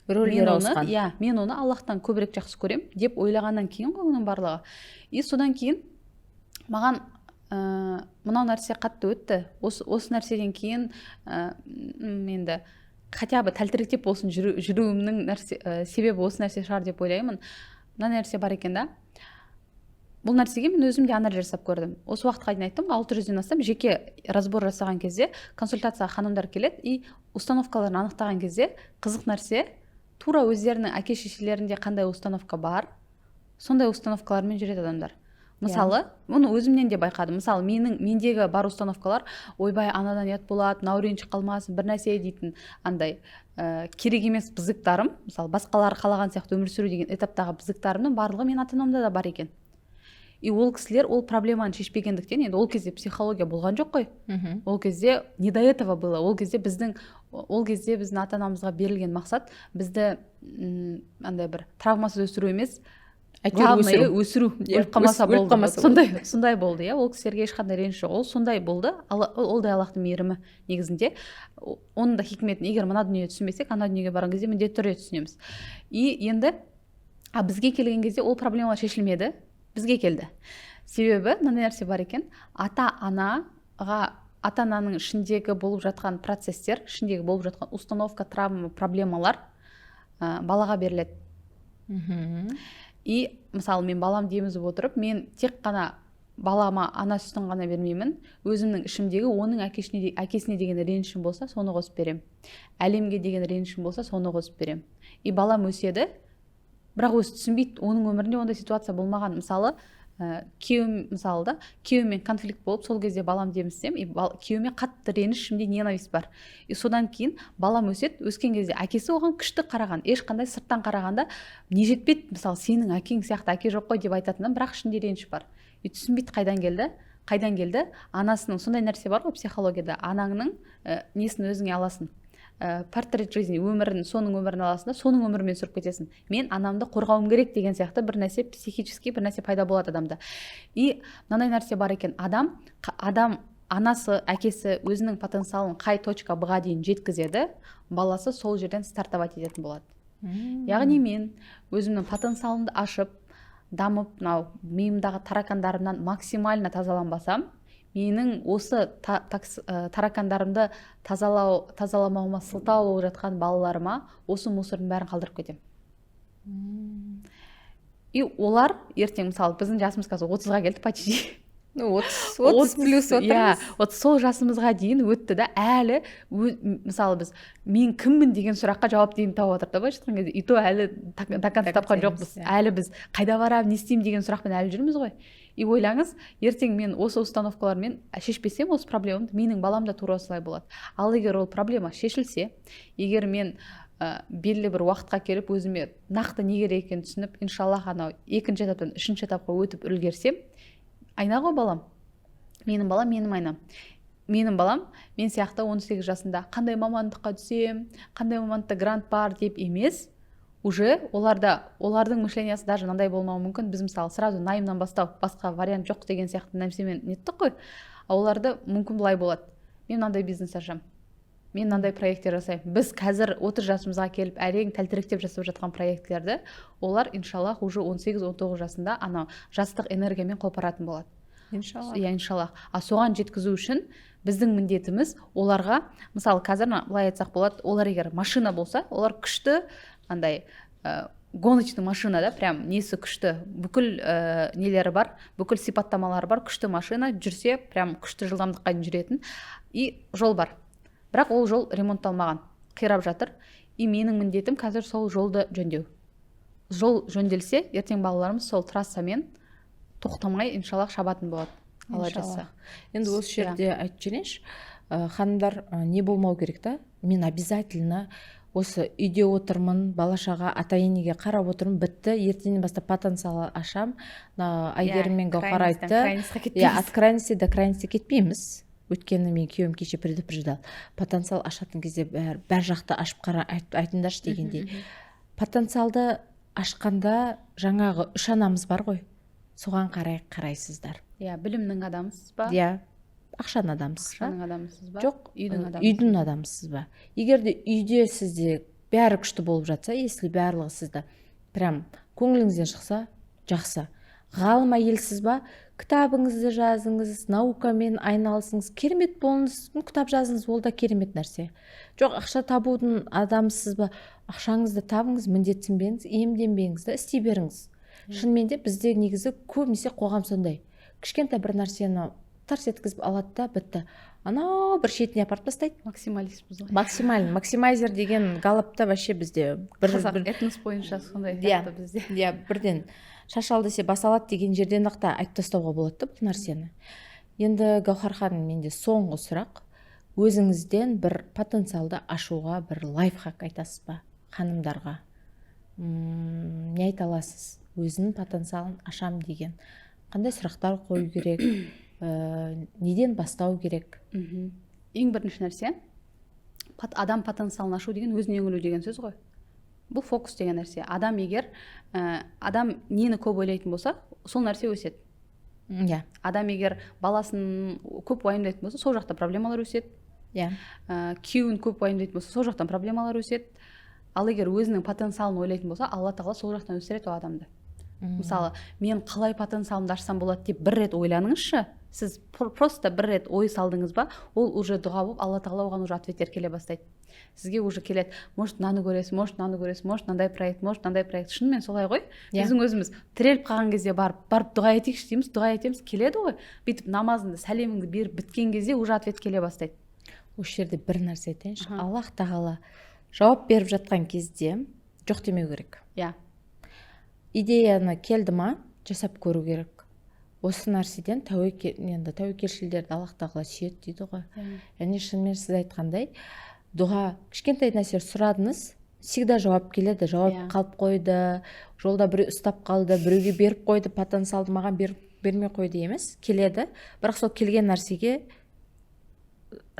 Мен оны Аллахтан көбірек жақсы көрем деп ойлағаннан кейін ғой оның барлығы. И содан кейін маған мынау нәрсе қатты өтті. Осы нәрседен кейін енді хотя бы тәлтіректеп болсын жүруімнің себебі осы нәрсе шығар деп ойлаймын. Мына нәрсе бар екен да. Бұл нәрсеге мен өзім де анализ жасап көрдім. Осы уақытқа дейін айттым, 600-ден астам жеке разбор жасаған кезде консультацияға ханымдар келеді и установкаларын анықтаған кезде қызық нәрсе, тура өздерінің әке-шешелерінде қандай установка бар, сондай установкалармен жүреді адамдар. Мысалы, оны өзімнен де байқадым. Мысалы, мендегі бар установкалар, ойбай, анадан ұят болады, мынау ренжіп қалмасын, бір нәрсе дейтін андай керек емес бызықтарым, мысалы, басқалар қалаған сияқты өмір сүру деген этаптағы бызықтарымның барлығы мен ата-анамда да бар екен. И ол кісілер ол проблеманы шешпегендіктен, енді ол кезде психология болған жоқ қой. Ол кезде не до этого было. Ол кезде біздің ата-анамызға берілген мақсат бізді андай бір травмасыз өсіру емес, главное өсіру, өліп қалмаса болды. Сондай болды, иә. Ол кісілерге ешқандай реніш жоқ. Ол сондай болды. Ол да Аллахтың мейірімі негізінде. Оның да хикметін егер мына дүниеге түсінбесек, ана дүниеге барған кезде міндетті түрде түсінеміз. И енді бізге келген кезде ол проблема шешілмеді. Бізге келді. Себебі мынандай нәрсе бар екен. Ата-ананың ішіндегі болып жатқан процестер, ішіндегі болып жатқан установка, травма, проблемалар балаға беріледі. И мысалы мен балам демізіп отырып, мен тек қана балама ана сүтін ғана бермеймін, өзімнің ішімдегі оның әкесіне деген ренішім болса, соны қосып берем. Әлемге деген ренішім болса, соны қосып берем. И балам өседі, бірақ өзі түсінбейді, оның өмірінде ондай ситуация болмаған. Мысалы, күйеумен конфликт болып, сол кезде балам демізсем, күйеуме қатты реніш, ішімде ненависть бар. И содан кейін балам өседі, өскен кезде әкесі оған күшті қараған, ешқандай сырттан қарағанда не жетпейді, мысалы, сенің әкең сияқты әке жоқ қой деп айтатыннан, бірақ ішінде реніш бар. И түсінбейді қайдан келді, анасының сондай нәрсе бар ғой психологияда, анаңның несін өзіңе аласың. Портрет жизни, соның өмірін аласың да, соның өмірімен сүріп кетесің. Мен анамды қорғауым керек деген сияқты бір нәрсе психически бір нәрсе пайда болады адамда. И мынандай нәрсе бар екен, адам анасы, әкесі өзінің потенциалын қай точка Б-ға дейін жеткізеді, баласы сол жерден стартовать ететін болады. Яғни мен өзімнің потенциалымды ашып, дамып, миымдағы таракандарымнан максимально тазаланбасам, менің осы таракандарымды тазаламауыма сылтау болып жатқан балаларыма осы мусордың бәрін қалдырып кетем. и олар ертең мысалы біздің жасымыз қазір 30-ға келді почти. 30 плюс иә, отырмыз. вот сол жасымызға дейін өтті да әлі мысалы біз мен кіммін деген сұраққа жауап дейін тауып отырды да былайша айтқан кезде, и то әлі до конца тапқан жоқпыз. Әлі біз қайда барамын, не істеймін деген сұрақпен әлі жүрміз ғой. И ойлаңыз, ертең мен осы установкалармен шешпесем осы проблемамды, менің балам да тура осылай болады. Ал егер ол проблема шешілсе, егер мен белгілі бір уақытқа келіп өзіме нақты не керек екенін түсініп, иншаллах анау екінші этаптан үшінші этапқа өтіп үлгерсем, айна ғой балам, менің балам менің айнам. Менің балам мен сияқты 18 жасында қандай мамандыққа түсем, қандай мамандықта грант бар деп емес, уже олардың мышлениясы даже мынандай болмауы мүмкін. Біз мысалы сразу найымнан бастау, басқа вариант жоқ деген сияқты нәрсемен неттік қой. А оларды мүмкін былай болады. Мен мынандай бизнес ашамын, мен мынандай проекттер жасаймын. Біз қазір 30 жасымызға келіп әрең тәлтіректеп жасап жатқан проекттерді олар иншаллах уже 18-19 жасында анау жастық энергиямен қопаратын болады. Иншаллах. Иә, иншаллах. А соған жеткізу үшін біздің міндетіміз оларға, мысалы қазір былай айтсақ болады, олар егер машина болса, олар күшті андай гоночный машина да, прям несі күшті, бүкіл нелері бар, бүкіл сипаттамалары бар, күшті машина жүрсе, прям күшті жылдамдыққа дейін жүретін, и жол бар. Бірақ ол жол ремонтталмаған, қирап жатыр, и менің міндетім қазір сол жолды жөндеу. Жол жөнделсе, ертең балаларымыз сол трассамен тоқтамай иншаллах шабатын болады. Алла жазса. Енді осы жерде айтып жіберейінші, ханымдар не болмау керек та, мен обязательно осы үйде отырмын, балашаға, ата-енеге қарап отырмын, бітті, ертеңнен бастап потенциал ашам. Айгерім мен Гаухар айтты, от крайности до крайности кетпейміз. Өйткені мен күйеуім кеше предупреждал, потенциал ашатын кезде бәр жақты ашып айтыңдаршы дегендей. Потенциалды ашқанда жаңағы 3 анамыз бар ғой, соған қарайсыздар. Иә, білімнің адамысыз ба? Иә, ақшаның адамысыз ба? Ақшаның адамысыз ба? Жоқ, үйдің адамысыз ба? Егер де үйде сізде бәрі күшті болып жатса, если барлығы сізді прям көңіліңізден шықса, жақсы. Ғалым әйелсіз ба? Кітабыңызды жазыңыз, наукамен айналысыңыз, керемет болыңыз, кітап жазыңыз, ол да керемет нәрсе. Жоқ, ақша табудың адамсыз ба? Ақшаңызды табыңыз, міндетсінбеңіз, иемденбеңіз да, істей беріңіз. Шынымен де бізде негізі көбінесе қоғам сондай. Кішкентай бір нәрсені тарс еткізіп алады да, бітті. Анау бір шетіне апарып тастайды. Максималистпіз ғой. Максимайзер деген галапта вообще бізде қазақ этнос бойынша сондай сияқты бізде. Иә, бірден шашал десе басалады деген жерден ақ та айтып тастауға болады да бұл нәрсені. Енді Гаухар ханым, менде соңғы сұрақ, өзіңізден бір потенциалды ашуға бір лайфхак айтасыз ба ханымдарға? Не айта аласыз? Өзінің потенциалын ашам деген қандай сұрақтар қою керек, неден бастау керек? Ең бірінші нәрсе, адам потенциалын ашу деген өзіне үңілу деген сөз ғой. Бұл фокус деген нәрсе. Адам егер адам нені көп ойлайтын болса, сол нәрсе өседі. Иә. Адам егер баласын көп уайымдайтын болса, сол жақта проблемалар өседі. Иә. Күйеуін көп уайымдайтын болса, сол жақтан проблемалар өседі. Ал егер өзінің потенциалын ойлайтын болса, Алла тағала сол жақтан өсіреді ол адамды. Мысалы, мен қалай потенциалымды ашсам болады деп бір рет ойланыңызшы. Сіз просто бір рет ой салдыңыз ба, ол уже дұға болып, Алла тағала оған уже ответтер келе бастайды. Сізге уже келеді, может мынаны көресіз, может мынаны көресіз, может мынандай проект, может мынандай проект. Шынымен солай ғой. Біздің өзіміз тіреліп қалған кезде барып дұға етейікші дейміз, дұға етеміз, келеді ғой. Бүйтіп намазыңды, сәлеміңді беріп біткен кезде уже ответ келе бастайды. Осы жерде бір нәрсе айтайыншы. Аллах тағала жауап беріп жатқан кезде жоқ демеу керек. Иә. Идеяны келді ма, жасап көру керек. Осы нәрседен тәуекелшілдерді Аллах тағала сүйеді дейді ғой. Яғни шынымен сіз айтқандай, дұға кішкентай нәрсе сұрадыңыз, всегда жауап келеді. Жауап қалып қойды, жолда біреу ұстап қалды, біреуге беріп қойды, потенциалды маған бермей қойды емес, келеді. Бірақ сол келген нәрсеге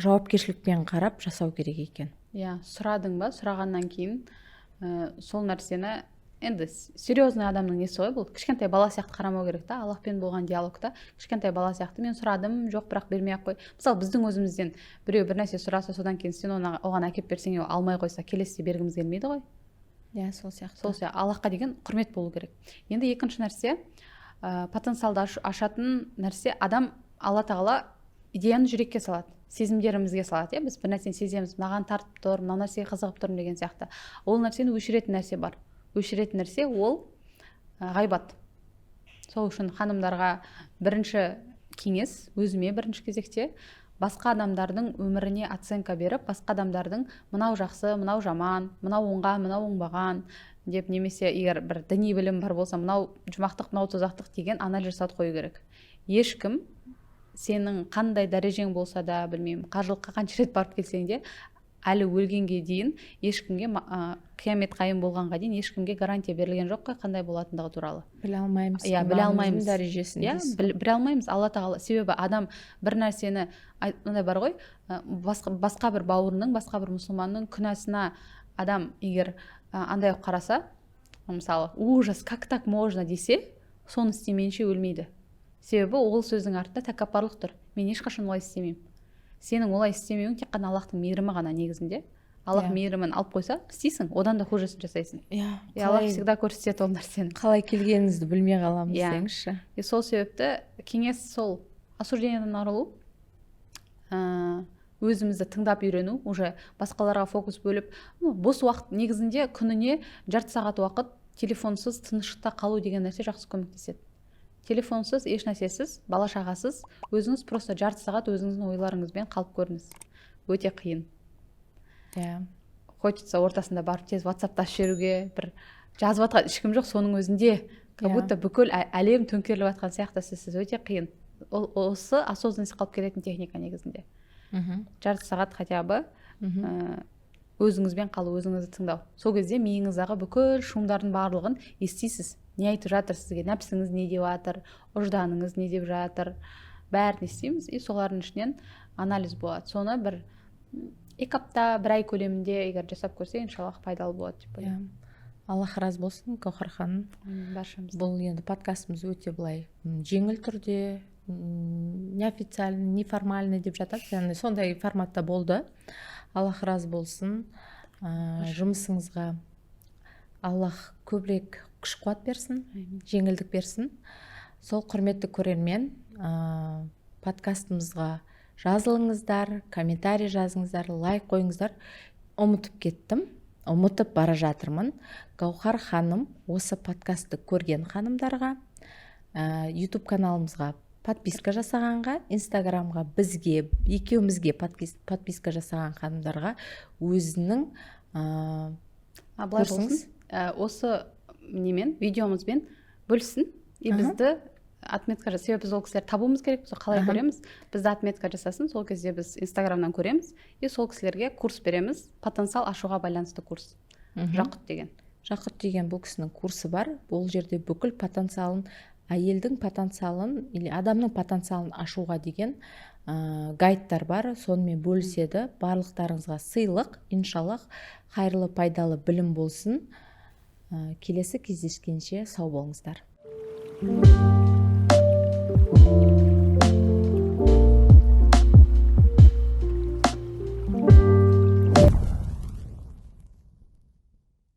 жауапкершілікпен қарап жасау керек екен. Иә, сұрадың ба, сұрағаннан кейін сол нәрсені, енді серьезный адамның несі ғой, бұл кішкентай бала сияқты қарамау керек та, Аллахпен болған диалогта кішкентай бала сияқты мен сұрадым, жоқ бірақ бермей ақ қой. Мысалы біздің өзімізден біреу бір нәрсе сұраса, содан кейін сен оған әкеп берсең, алмай қойса, келесіде бергіміз келмейді ғой. Иә, сол сияқты. Сол сияқты Аллахқа деген құрмет болу керек. Енді екінші нәрсе, потенциалды ашатын нәрсе, адам Алла тағала идеяны жүрекке салады, сезімдерімізге салады. Біз бір нәрсені сеземіз, маған тартып тұр, мына нәрсеге қызығып тұрмын деген сияқты. Ол нәрсені өшіретін нәрсе бар. Өшіретін нәрсе ол ғайбат. Сол үшін ханымдарға бірінші кеңес, өзіме бірінші кезекте, басқа адамдардың өміріне оценка беріп, басқа адамдардың мынау жақсы, мынау жаман, мынау оңға, мынау оңбаған деп, немесе егер бір діни білім бар болса, мынау жұмақтық, мынау тозақтық деген анализ жасап қою керек. Ешкім сенің қандай дәрежең болса да, білмеймін, қажылыққа қанша рет барып келсең де, әлі өлгенге дейін ешкімге, қиямет қайым болғанға дейін ешкімге гарантия берілген жоқ қой, қандай болатындығы туралы. Біле алмаймыз. Иә, біле алмаймыз. Дәрежесін. Иә, біле алмаймыз. Алла тағала, себебі адам бір нәрсені, мындай бар ғой, басқа бір бауырының, басқа бір мұсылманның күнәсына адам егер андай қараса, мысалы, ужас, как так можно десе, соны істемейінше өлмейді. Себебі ол сөздің артында тәкаппарлық тұр. Мен ешқашан олай істемеймін. Сенің олай істемеуің тек қана Аллахтың мейірімі ғана негізінде. Аллах мейірімін алып қойса, істейсің, одан да хужасын жасайсың. Аллах всегда көрсетеді ол нәрсені. Қалай келгеніңізді білмей қаламыз деңізші. Сол себепті кеңес сол осуждениеден арылу, өзімізді тыңдап үйрену, уже басқаларға фокус бөліп, бос уақыт негізінде күніне жарты сағат уақыт телефонсыз тыныштықта қалу деген нәрсе жақсы көмектеседі. Телефонсыз, еш нәрсесіз, бала шағасыз, өзіңіз просто жарты сағат өзіңіздің ойларыңызбен қалып көріңіз. Өте қиын. Хочется ортасында барып тез WhatsApp-та шеруге, бір жазып жатқан ешкім жоқ, соның өзінде как будто бүкіл әлем төңкеріліп жатқан сияқты сіз өте қиын. Осы осознанность қалып келетін техника негізінде. Жарты сағат хотя бы өзіңізбен қалу, өзіңізді тыңдау. Сол кезде миыңыздағы бүкіл шумдардың барлығын естисіз. Не айтып жатыр сізге, нәпсіңіз не деп жатыр, ұжданыңыз не деп жатыр, бәрін естиміз, и солардың ішінен анализ болады. Соны бір 2 апта, 1 ай көлемінде егер жасап көрсе, иншаллах пайдалы болады деп ойлаймын. Аллах разы болсын, Гаухар ханым. Баршамыз. Бұл енді подкастымыз өте былай жеңіл түрде, неофициальный, неформальный деп жатады, яғни сондай форматта болды. Аллах разы болсын. Жұмысыңызға Аллах көбірек күш қуат берсін, жеңілдік берсін. Сол құрметті көрермен, подкастымызға жазылыңыздар, комментарий жазыңыздар, лайк қойыңыздар. Ұмытып кеттім, ұмытып бара жатырмын. Гаухар ханым осы подкастты көрген ханымдарға, YouTube каналымызға подписка жасағанға, Инстаграмға бізге, екеумізге подписка жасаған ханымдарға өзінің былай болсын, осы немен, видеомызбен бөлсін, и бізді отметка жасасын. Себебі біз ол кісілер табуымыз керек, қалай көреміз, бізді отметка жасасын, сол кезде біз Инстаграмнан көреміз, и сол кісілерге курс береміз, потенциал ашуға байланысты курс. Жақұт деген. Жақұт деген бұл кісінің курсы бар. Бұл жерде бүкіл потенциалын, әйелдің потенциалын или адамның потенциалын ашуға деген гайдтар бар, сонымен бөліседі. Барлықтарыңызға сыйлық, иншаллах, қайырлы пайдалы білім болсын. Келесі кездескенше сау болыңыздар.